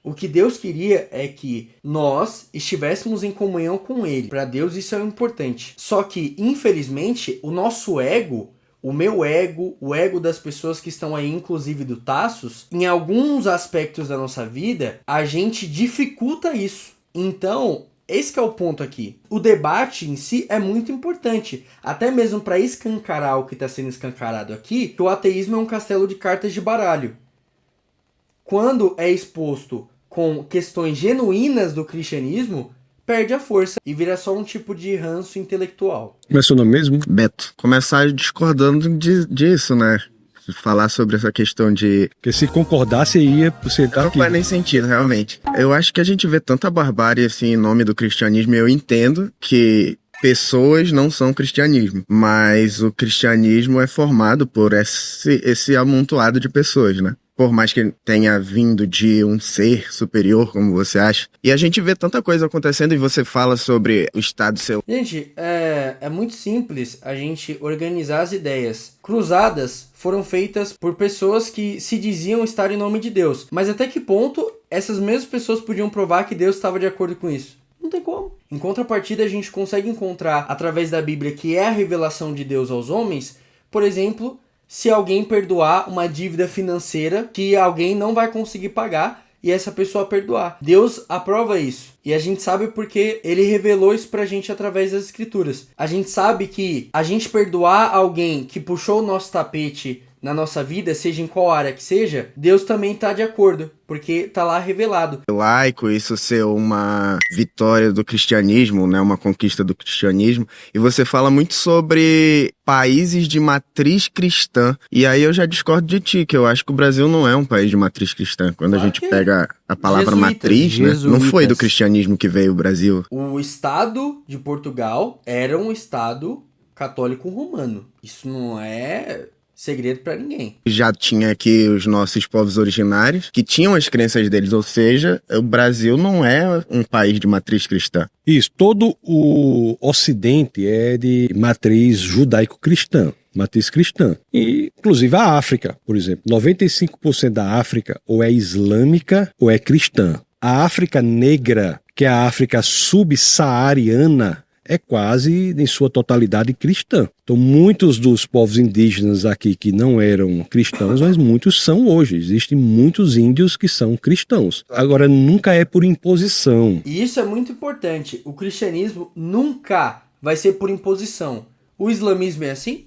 O que Deus queria é que nós estivéssemos em comunhão com Ele. Para Deus isso é importante. Só que, infelizmente, o nosso ego, o meu ego, o ego das pessoas que estão aí, inclusive do Tassos, em alguns aspectos da nossa vida, a gente dificulta isso. Então, esse que é o ponto aqui. O debate em si é muito importante, até mesmo para escancarar o que está sendo escancarado aqui, que o ateísmo é um castelo de cartas de baralho. Quando é exposto com questões genuínas do cristianismo, perde a força e vira só um tipo de ranço intelectual. Como é seu nome mesmo? Beto, começar discordando disso, né? Falar sobre essa questão de... Porque se concordasse, ia você dar Não faz nem sentido, realmente. Eu acho que a gente vê tanta barbárie assim em nome do cristianismo, e eu entendo que pessoas não são cristianismo, mas o cristianismo é formado por esse amontoado de pessoas, né? Por mais que tenha vindo de um ser superior, como você acha. E a gente vê tanta coisa acontecendo e você fala sobre o Estado seu. Gente, é muito simples a gente organizar as ideias. Cruzadas foram feitas por pessoas que se diziam estar em nome de Deus. Mas até que ponto essas mesmas pessoas podiam provar que Deus estava de acordo com isso? Não tem como. Em contrapartida, a gente consegue encontrar, através da Bíblia, que é a revelação de Deus aos homens, por exemplo, se alguém perdoar uma dívida financeira que alguém não vai conseguir pagar e essa pessoa perdoar. Deus aprova isso. E a gente sabe porque ele revelou isso pra gente através das escrituras. A gente sabe que a gente perdoar alguém que puxou o nosso tapete na nossa vida, seja em qual área que seja, Deus também tá de acordo, porque tá lá revelado. Laico, isso ser uma vitória do cristianismo, né, uma conquista do cristianismo, e você fala muito sobre países de matriz cristã, e aí eu já discordo de ti, que eu acho que o Brasil não é um país de matriz cristã. Quando a gente pega a palavra matriz, né, não foi do cristianismo que veio o Brasil. O Estado de Portugal era um Estado católico romano. Isso não é segredo pra ninguém. Já tinha aqui os nossos povos originários, que tinham as crenças deles, ou seja, o Brasil não é um país de matriz cristã. Isso, todo o Ocidente é de matriz judaico-cristã, matriz cristã. E, inclusive, a África, por exemplo, 95% da África ou é islâmica ou é cristã. A África negra, que é a África subsaariana, é quase, em sua totalidade, cristã. Então, muitos dos povos indígenas aqui que não eram cristãos, mas muitos são hoje. Existem muitos índios que são cristãos. Agora, nunca é por imposição. E isso é muito importante. O cristianismo nunca vai ser por imposição. O islamismo é assim?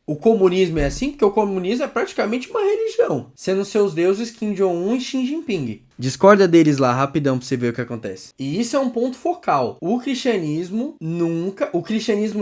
O comunismo é assim? Porque o comunismo é praticamente uma religião, sendo seus deuses Kim Jong-un e Xi Jinping. Discorda deles lá, rapidão, pra você ver o que acontece. E isso é um ponto focal. O cristianismo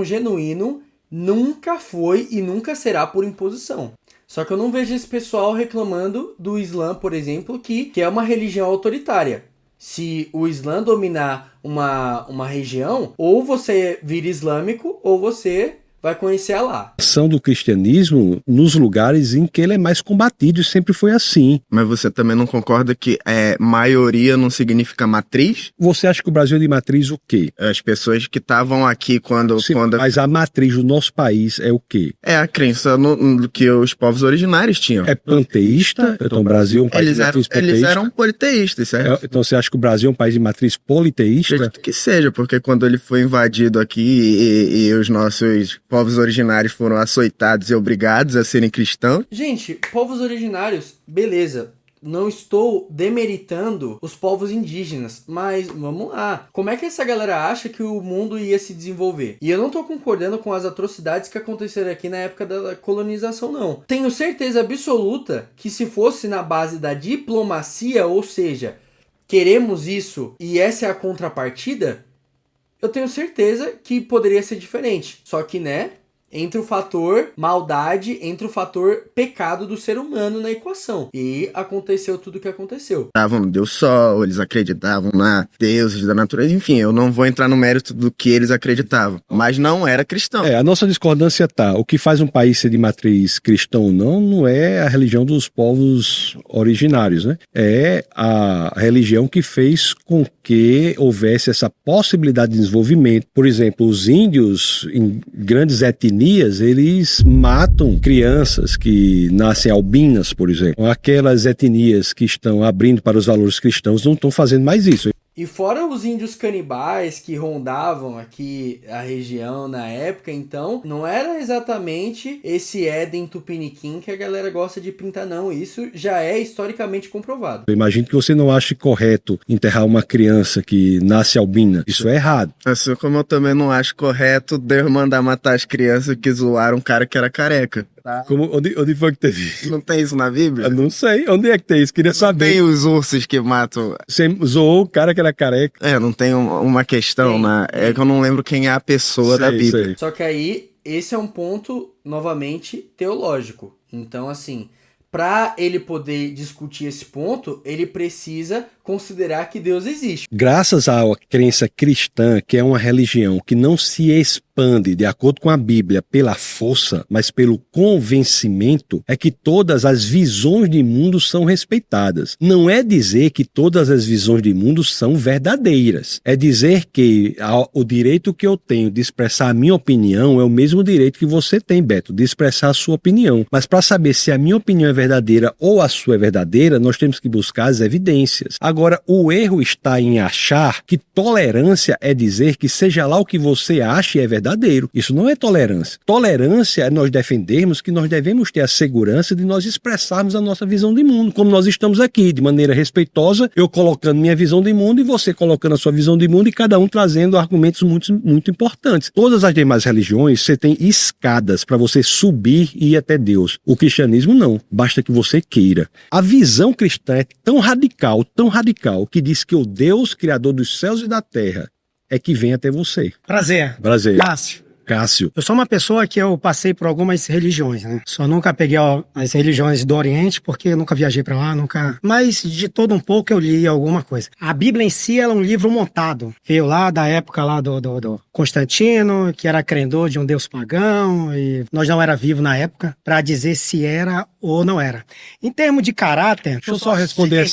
genuíno, nunca foi e nunca será por imposição. Só que eu não vejo esse pessoal reclamando do Islã, por exemplo, que é uma religião autoritária. Se o Islã dominar uma região, ou você vira islâmico, ou você vai conhecer Alá. A ação do cristianismo nos lugares em que ele é mais combatido, e sempre foi assim. Mas você também não concorda que maioria não significa matriz? Você acha que o Brasil é de matriz o quê? As pessoas que estavam aqui quando... Sim, mas a matriz do nosso país é o quê? É a crença no que os povos originários tinham. É panteísta? Então o Brasil é um país de matriz panteísta? Eles eram politeístas, certo? Então você acha que o Brasil é um país de matriz politeísta? Acredito que seja, porque quando ele foi invadido aqui e os nossos povos originários foram açoitados e obrigados a serem cristãos. Gente, povos originários, beleza. Não estou demeritando os povos indígenas, mas vamos lá. Como é que essa galera acha que o mundo ia se desenvolver? E eu não tô concordando com as atrocidades que aconteceram aqui na época da colonização, não. Tenho certeza absoluta que se fosse na base da diplomacia, ou seja, queremos isso e essa é a contrapartida, eu tenho certeza que poderia ser diferente. Só que, né, entra o fator maldade, entra o fator pecado do ser humano na equação. E aconteceu tudo o que aconteceu. Acreditavam no Deus Sol, eles acreditavam na deuses da natureza, enfim, eu não vou entrar no mérito do que eles acreditavam, mas não era cristão. A nossa discordância tá, o que faz um país ser de matriz cristã ou não é a religião dos povos originários, né? É a religião que fez com que houvesse essa possibilidade de desenvolvimento. Por exemplo, os índios, em grandes etnias, eles matam crianças que nascem albinas, por exemplo. Aquelas etnias que estão abrindo para os valores cristãos não estão fazendo mais isso. E fora os índios canibais que rondavam aqui a região na época, então, não era exatamente esse Éden tupiniquim que a galera gosta de pintar, não. Isso já é historicamente comprovado. Eu imagino que você não ache correto enterrar uma criança que nasce albina. Isso é errado. Assim como eu também não acho correto Deus mandar matar as crianças que zoaram um cara que era careca. Tá. Onde foi que teve isso? Não tem isso na Bíblia? Eu não sei. Onde é que tem isso? Queria saber. Tem os ursos que matam... Você zoou o cara que era careca? Não tem uma questão, né? É que eu não lembro quem é a pessoa da Bíblia. Sei. Só que aí, esse é um ponto, novamente, teológico. Então, assim, para ele poder discutir esse ponto, ele precisa considerar que Deus existe. Graças à crença cristã, que é uma religião que não se expande de acordo com a Bíblia pela força, mas pelo convencimento, é que todas as visões de mundo são respeitadas. Não é dizer que todas as visões de mundo são verdadeiras. É dizer que o direito que eu tenho de expressar a minha opinião é o mesmo direito que você tem, Beto, de expressar a sua opinião. Mas para saber se a minha opinião é verdadeira ou a sua é verdadeira, nós temos que buscar as evidências. Agora, Agora, o erro está em achar que tolerância é dizer que seja lá o que você acha é verdadeiro. Isso não é tolerância. Tolerância é nós defendermos que nós devemos ter a segurança de nós expressarmos a nossa visão de mundo, como nós estamos aqui, de maneira respeitosa, eu colocando minha visão de mundo e você colocando a sua visão de mundo e cada um trazendo argumentos muito importantes. Todas as demais religiões, você tem escadas para você subir e ir até Deus. O cristianismo não, basta que você queira. A visão cristã é tão radical, que diz que o Deus, criador dos céus e da terra, é que vem até você. Prazer. Cássio. Eu sou uma pessoa que eu passei por algumas religiões, né? Só nunca peguei as religiões do Oriente, porque eu nunca viajei pra lá, nunca... Mas de todo um pouco eu li alguma coisa. A Bíblia em si, ela é um livro montado. Veio lá da época lá do Constantino, que era credor de um deus pagão, e nós não era vivo na época, pra dizer se era ou não era. Em termos de caráter... Deixa eu só responder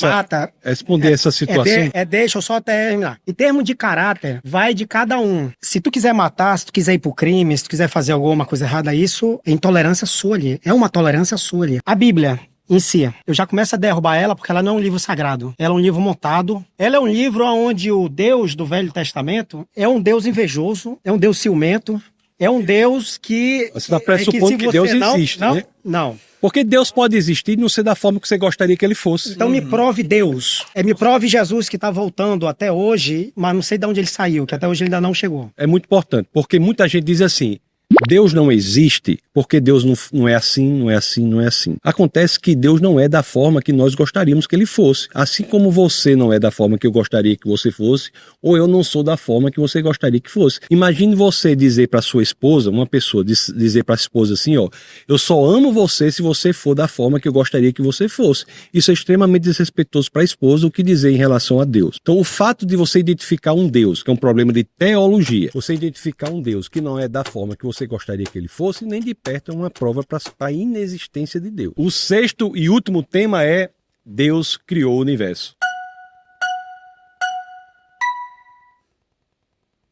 essa situação. Deixa eu só terminar. Em termos de caráter, vai de cada um. Se tu quiser matar, se tu quiser ir pro crime, se tu quiser fazer alguma coisa errada, isso é intolerância sua ali. É uma tolerância sua ali. A Bíblia em si, eu já começo a derrubar ela porque ela não é um livro sagrado. Ela é um livro montado. Ela é um livro onde o Deus do Velho Testamento é um Deus invejoso, é um Deus ciumento, é um Deus que... Você está pressupondo que Deus existe, né? Não. Porque Deus pode existir e não ser da forma que você gostaria que ele fosse. Então me prove Deus. Me prove Jesus que está voltando até hoje, mas não sei de onde ele saiu, que até hoje ele ainda não chegou. É muito importante, porque muita gente diz assim, Deus não existe porque Deus não é assim, não é assim, não é assim. Acontece que Deus não é da forma que nós gostaríamos que ele fosse. Assim como você não é da forma que eu gostaria que você fosse, ou eu não sou da forma que você gostaria que fosse. Imagine você dizer para sua esposa, uma pessoa dizer para a esposa assim, ó, eu só amo você se você for da forma que eu gostaria que você fosse. Isso é extremamente desrespeitoso para a esposa, o que dizer em relação a Deus. Então o fato de você identificar um Deus, que é um problema de teologia, você identificar um Deus que não é da forma que você gostaria que ele fosse, nem de perto é uma prova para a inexistência de Deus. O sexto e último tema é Deus criou o universo.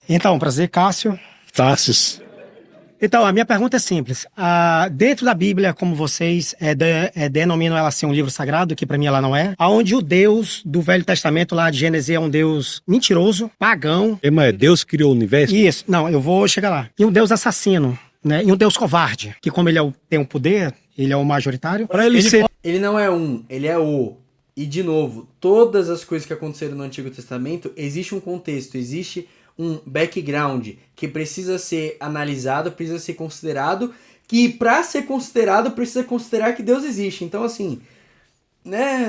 Então, prazer, Cássio. Tassis. Então, a minha pergunta é simples. Dentro da Bíblia, como vocês denominam ela assim um livro sagrado, que para mim ela não é, aonde o Deus do Velho Testamento lá de Gênesis é um Deus mentiroso, pagão. O tema é Deus criou o universo? Isso, não, eu vou chegar lá. E um Deus assassino, né? E um Deus covarde, que como ele tem o poder, ele é o majoritário. Ele não é um, ele é o. E de novo, todas as coisas que aconteceram no Antigo Testamento, existe um contexto, existe um background que precisa ser analisado, precisa ser considerado, que para ser considerado precisa considerar que Deus existe. Então assim, né,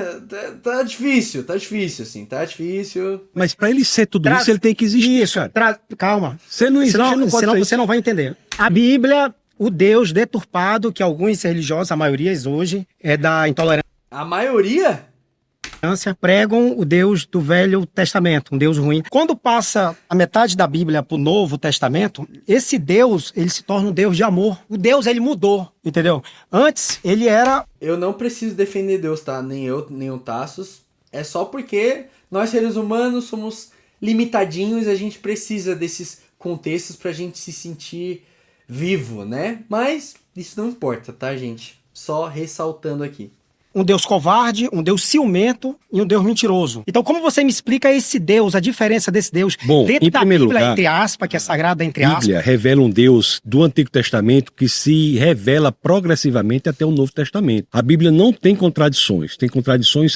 tá difícil, assim, tá difícil. Mas para ele ser tudo isso, ele tem que existir, isso, cara. Calma. Você não existe, senão você não vai entender. A Bíblia, o Deus deturpado, que alguns religiosos, a maioria hoje, é da intolerância. A maioria? Pregam o Deus do Velho Testamento, um Deus ruim. Quando passa a metade da Bíblia pro Novo Testamento, esse Deus, ele se torna um Deus de amor. O Deus, ele mudou, entendeu? Antes, ele era... Eu não preciso defender Deus, tá? Nem eu, nem o Tassos. É só porque nós, seres humanos, somos limitadinhos e a gente precisa desses contextos pra gente se sentir vivo, né? Mas isso não importa, tá, gente? Só ressaltando aqui. Um Deus covarde, um Deus ciumento e um Deus mentiroso. Então, como você me explica esse Deus, a diferença desse Deus dentro da Bíblia, entre aspas, que é sagrada, entre aspas? A Bíblia revela um Deus do Antigo Testamento que se revela progressivamente até o Novo Testamento. A Bíblia não tem contradições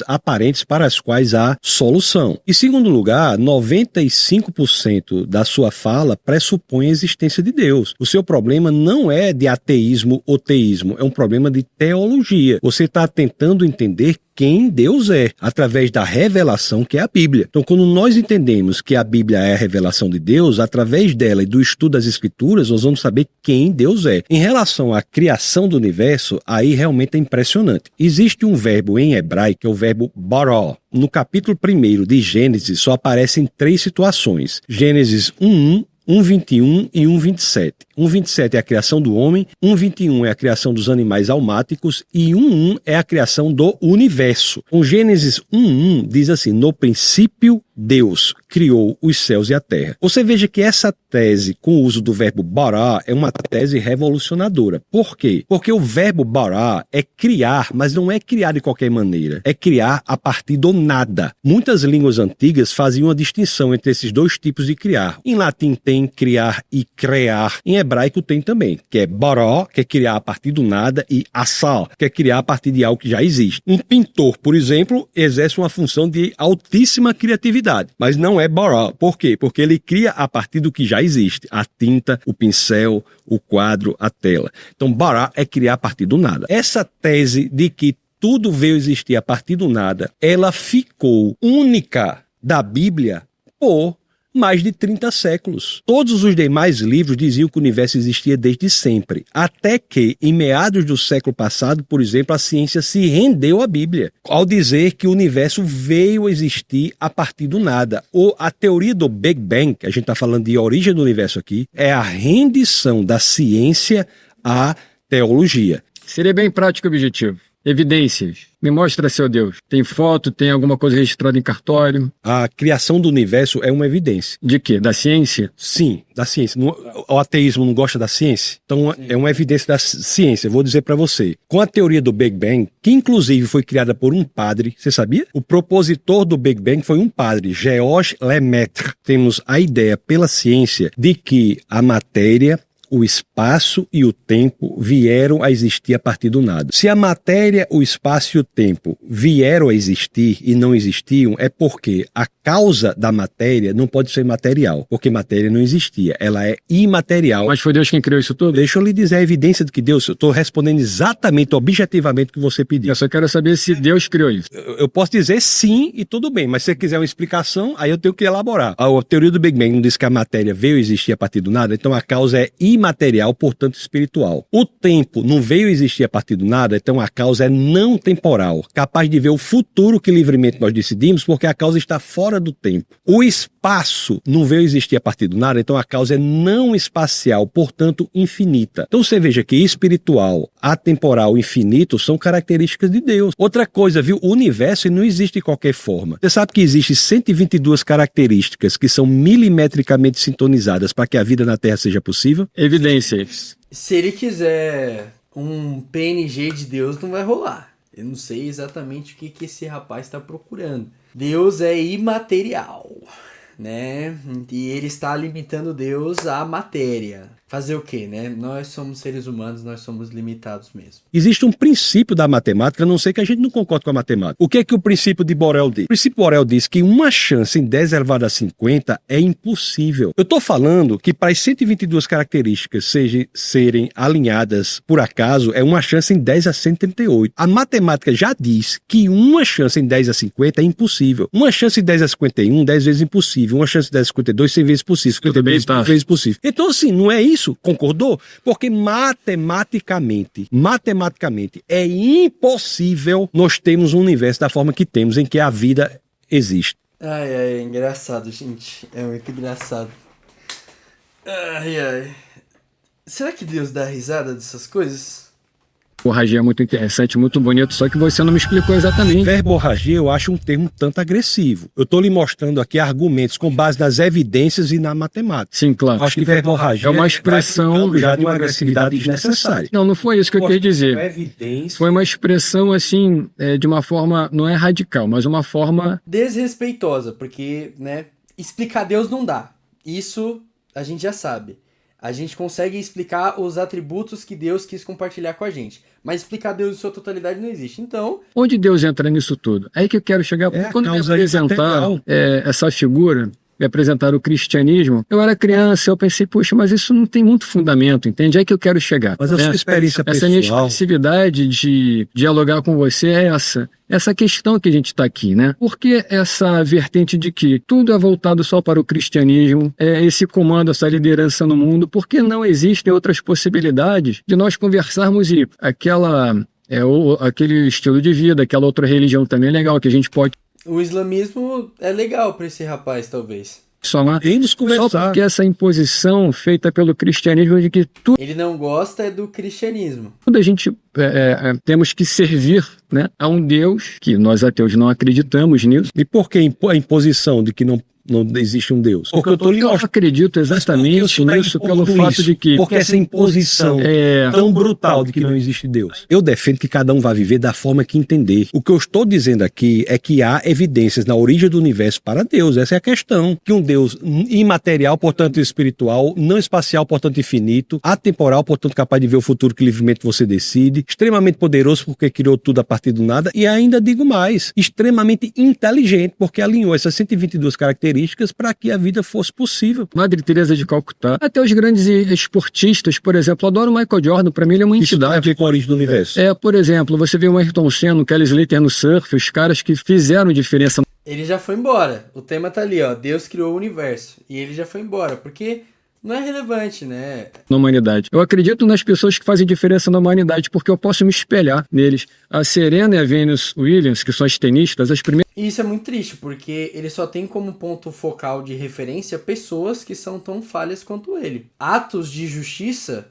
aparentes para as quais há solução. E, segundo lugar, 95% da sua fala pressupõe a existência de Deus. O seu problema não é de ateísmo ou teísmo, é um problema de teologia. Você está tentando entender quem Deus é, através da revelação que é a Bíblia. Então, quando nós entendemos que a Bíblia é a revelação de Deus, através dela e do estudo das Escrituras, nós vamos saber quem Deus é. Em relação à criação do universo, aí realmente é impressionante. Existe um verbo em hebraico, que é o verbo bara. No capítulo 1 de Gênesis, só aparecem 3 situações. Gênesis 1:1, 1:21 e 1:27. 1:27 é a criação do homem, 1:21 é a criação dos animais almáticos e 1:1 é a criação do universo. O Gênesis 1:1 diz assim: no princípio Deus criou os céus e a terra. Você veja que essa tese, com o uso do verbo bara, é uma tese revolucionadora. Por quê? Porque o verbo bara é criar, mas não é criar de qualquer maneira. É criar a partir do nada. Muitas línguas antigas faziam uma distinção entre esses dois tipos de criar. Em latim tem criar e crear. Em hebraico tem também, que é bara, que é criar a partir do nada, e asa, que é criar a partir de algo que já existe. Um pintor, por exemplo, exerce uma função de altíssima criatividade, mas não é bara. Por quê? Porque ele cria a partir do que já existe. A tinta, o pincel, o quadro, a tela. Então, bara é criar a partir do nada. Essa tese de que tudo veio existir a partir do nada, ela ficou única da Bíblia por mais de 30 séculos. Todos os demais livros diziam que o universo existia desde sempre, até que, em meados do século passado, por exemplo, a ciência se rendeu à Bíblia, ao dizer que o universo veio existir a partir do nada. Ou a teoria do Big Bang, que a gente está falando de origem do universo aqui, é a rendição da ciência à teologia. Seria bem prático e objetivo. Evidências. Me mostra seu Deus. Tem foto, tem alguma coisa registrada em cartório? A criação do universo é uma evidência. De quê? Da ciência? Sim, da ciência. O ateísmo não gosta da ciência? Então é uma evidência da ciência. Vou dizer para você. Com a teoria do Big Bang, que inclusive foi criada por um padre, você sabia? O propositor do Big Bang foi um padre, Georges Lemaitre. Temos a ideia pela ciência de que a matéria, o espaço e o tempo vieram a existir a partir do nada. Se a matéria, o espaço e o tempo vieram a existir e não existiam, é porque a causa da matéria não pode ser material, porque matéria não existia, ela é imaterial. Mas foi Deus quem criou isso tudo? Deixa eu lhe dizer a evidência de que Deus, eu estou respondendo exatamente, objetivamente o que você pediu. Eu só quero saber se Deus criou isso. Eu posso dizer sim e tudo bem, mas se você quiser uma explicação, aí eu tenho que elaborar. A teoria do Big Bang não diz que a matéria veio a existir a partir do nada, então a causa é imaterial, portanto espiritual. O tempo não veio a existir a partir do nada, então a causa é não temporal, capaz de ver o futuro que livremente nós decidimos, porque a causa está fora do tempo. O espaço não veio a existir a partir do nada, então a causa é não espacial, portanto infinita. Então você veja que espiritual, atemporal, infinito são características de Deus. Outra coisa, viu? O universo não existe de qualquer forma. Você sabe que existem 122 características que são milimetricamente sintonizadas para que a vida na Terra seja possível? Evidências. Se ele quiser um PNG de Deus, não vai rolar. Eu não sei exatamente o que esse rapaz está procurando. Deus é imaterial, né? E ele está limitando Deus à matéria. Fazer o quê, né? Nós somos seres humanos, nós somos limitados mesmo. Existe um princípio da matemática, a não ser que a gente não concorde com a matemática. O que é que o princípio de Borel diz? O princípio de Borel diz que uma chance em 10 elevado a 50 é impossível. Eu estou falando que para as 122 características serem alinhadas por acaso, é uma chance em 10 a 138. A matemática já diz que uma chance em 10 a 50 é impossível. Uma chance em 10 a 51, 10 vezes impossível. Uma chance em 10 a 52, 100 vezes possível. 50 vezes possível. Então assim, não é isso? Concordou? Porque matematicamente é impossível nós termos um universo da forma que temos, em que a vida existe. Ai, é engraçado, gente. É muito engraçado. Ai. Será que Deus dá risada dessas coisas? Verborragia é muito interessante, muito bonito, só que você não me explicou exatamente. Verborragia eu acho um termo tanto agressivo. Eu estou lhe mostrando aqui argumentos com base nas evidências e na matemática. Sim, claro. Acho que verborragia é uma expressão já de uma agressividade desnecessária. Não foi isso que eu quis dizer. Evidência. Foi uma expressão assim, de uma forma, não é radical, mas uma forma desrespeitosa, porque, né, explicar Deus não dá. Isso a gente já sabe. A gente consegue explicar os atributos que Deus quis compartilhar com a gente. Mas explicar Deus em sua totalidade não existe. Então... onde Deus entra nisso tudo? É aí que eu quero chegar. Quando me apresentar essa figura, me apresentar o cristianismo, eu era criança, eu pensei, poxa, mas isso não tem muito fundamento, entende? É aí que eu quero chegar. Mas a sua experiência pessoal... essa minha expressividade de dialogar com você é essa questão que a gente está aqui, né? Por que essa vertente de que tudo é voltado só para o cristianismo, esse comando, essa liderança no mundo? Por que não existem outras possibilidades de nós conversarmos e aquele estilo de vida, aquela outra religião também é legal, que a gente pode... O islamismo é legal para esse rapaz, talvez. somar. Vamos Só conversar. porque essa imposição feita pelo cristianismo de que tudo Ele não gosta é do cristianismo. a gente temos que servir, né, a um Deus que nós ateus não acreditamos nisso. E por que a imposição de que não existe um Deus? Porque eu tô lhe Eu mostrando. acredito exatamente nisso pelo fato de que Porque essa imposição tão brutal de que não existe Deus. Eu defendo que cada um vá viver da forma que entender. O que eu estou dizendo aqui é que há evidências na origem do universo para Deus. Essa é a questão. Que um Deus imaterial, portanto espiritual, não espacial, portanto infinito, atemporal, portanto capaz de ver o futuro que livremente você decide, extremamente poderoso porque criou tudo a partir do nada e ainda digo mais, extremamente inteligente porque alinhou essas 122 características para que a vida fosse possível. Madre Teresa de Calcutá, até os grandes esportistas, por exemplo, eu adoro o Michael Jordan, para mim ele é uma Isso tem a entidade. ver com a origem do universo. Por exemplo, você vê o Ayrton Senna, o Kelly Slater no surf, os caras que fizeram diferença Ele já foi embora. O tema tá ali, ó. Deus criou o universo. E ele já foi embora, porque não é relevante, né? na humanidade. Eu acredito nas pessoas que fazem diferença na humanidade, porque eu posso me espelhar neles. A Serena e a Venus Williams, que são as tenistas, as primeiras E isso é muito triste, porque ele só tem como ponto focal de referência pessoas que são tão falhas quanto ele. Atos de justiça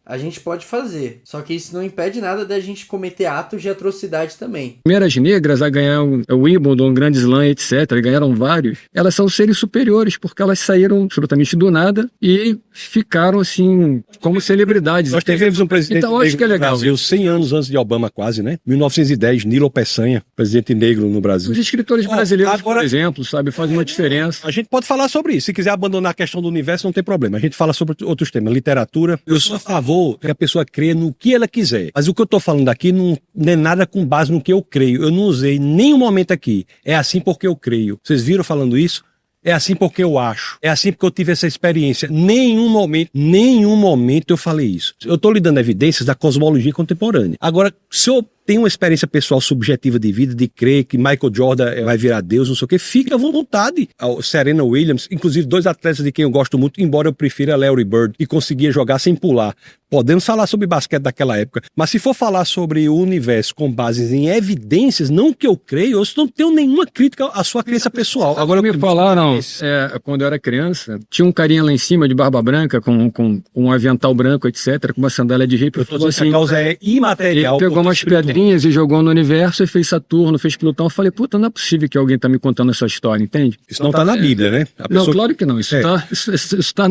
a gente pode fazer, só que isso não impede nada da gente cometer atos de atrocidade também. negras a ganhar o Wimbledon, o Grand Slam, etc., ganharam vários, elas são seres superiores, porque elas saíram absolutamente do nada e ficaram, assim, como celebridades. Nós tivemos um presidente Então, acho negro que é no legal. Brasil 100 anos antes de Obama, quase, né? 1910, Nilo Peçanha, presidente negro no Brasil. Os escritores brasileiros, por exemplo, sabe, fazem uma diferença. A gente pode falar sobre isso. Se quiser abandonar a questão do universo, não tem problema. A gente fala sobre outros temas. Literatura. Eu sou a favor que a pessoa crê no que ela quiser. Mas o que eu tô falando aqui não é nada com base no que eu creio. Eu não usei nenhum momento aqui. É assim porque eu creio. Vocês viram falando isso? É assim porque eu acho. É assim porque eu tive essa experiência. Nenhum momento eu falei isso. Eu tô lhe dando evidências da cosmologia contemporânea. Agora, se eu tenho uma experiência pessoal subjetiva de vida, de crer que Michael Jordan vai virar Deus, não sei o que, fica à vontade. A Serena Williams, inclusive 2 atletas de quem eu gosto muito, embora eu prefira Larry Bird, que conseguia jogar sem pular. Podemos falar sobre basquete daquela época, mas se for falar sobre o universo com bases em evidências, não que eu creio, eu não tenho nenhuma crítica à sua crença pessoal. Agora me falaram, quando eu era criança, tinha um carinha lá em cima de barba branca, com um avental branco, etc., com uma sandália de hippie. Eu tô dizendo que a causa é imaterial. Ele pegou umas pedrinhas e jogou no universo e fez Saturno, fez Plutão. Eu falei, puta, não é possível que alguém tá me contando essa história, entende? Isso não tá na Bíblia, né? Não, claro que não. Isso tá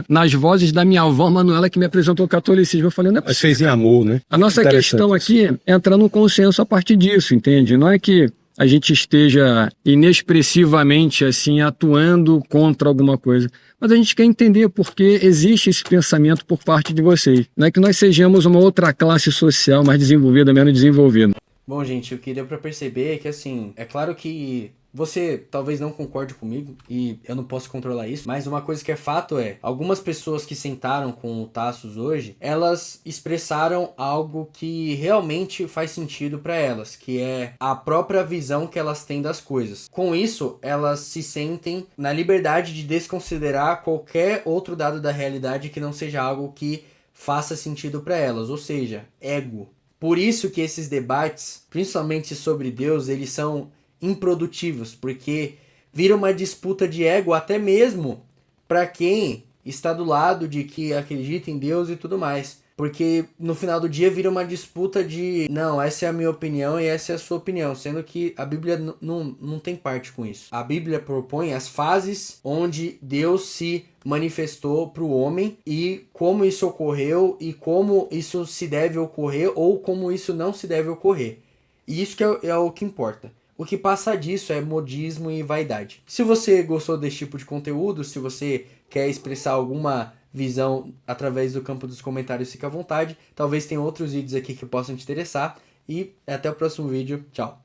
nas vozes da minha avó Manuela, que me apresentou o catolicismo. Eu falei, não é Mas possível. fez em amor, né? A nossa Interessante questão isso. aqui é entrar num consenso a partir disso, entende? Não é que a gente esteja inexpressivamente assim atuando contra alguma coisa, mas a gente quer entender por que existe esse pensamento por parte de vocês. Não é que nós sejamos uma outra classe social mais desenvolvida, menos desenvolvida. Bom, gente, o que deu pra perceber é que, assim, é claro que você talvez não concorde comigo e eu não posso controlar isso, mas uma coisa que é fato é, algumas pessoas que sentaram com o Tasos hoje, elas expressaram algo que realmente faz sentido pra elas, que é a própria visão que elas têm das coisas. Com isso, elas se sentem na liberdade de desconsiderar qualquer outro dado da realidade que não seja algo que faça sentido pra elas, ou seja, ego. Por isso que esses debates, principalmente sobre Deus, eles são improdutivos, porque vira uma disputa de ego até mesmo para quem está do lado de que acredita em Deus e tudo mais. Porque no final do dia vira uma disputa de não, essa é a minha opinião e essa é a sua opinião, sendo que a Bíblia não tem parte com isso. A Bíblia propõe as fases onde Deus se manifestou para o homem e como isso ocorreu e como isso se deve ocorrer ou como isso não se deve ocorrer. E isso que é o que importa. O que passa disso é modismo e vaidade. Se você gostou desse tipo de conteúdo, se você quer expressar alguma visão através do campo dos comentários, fica à vontade. Talvez tenha outros vídeos aqui que possam te interessar. E até o próximo vídeo. Tchau.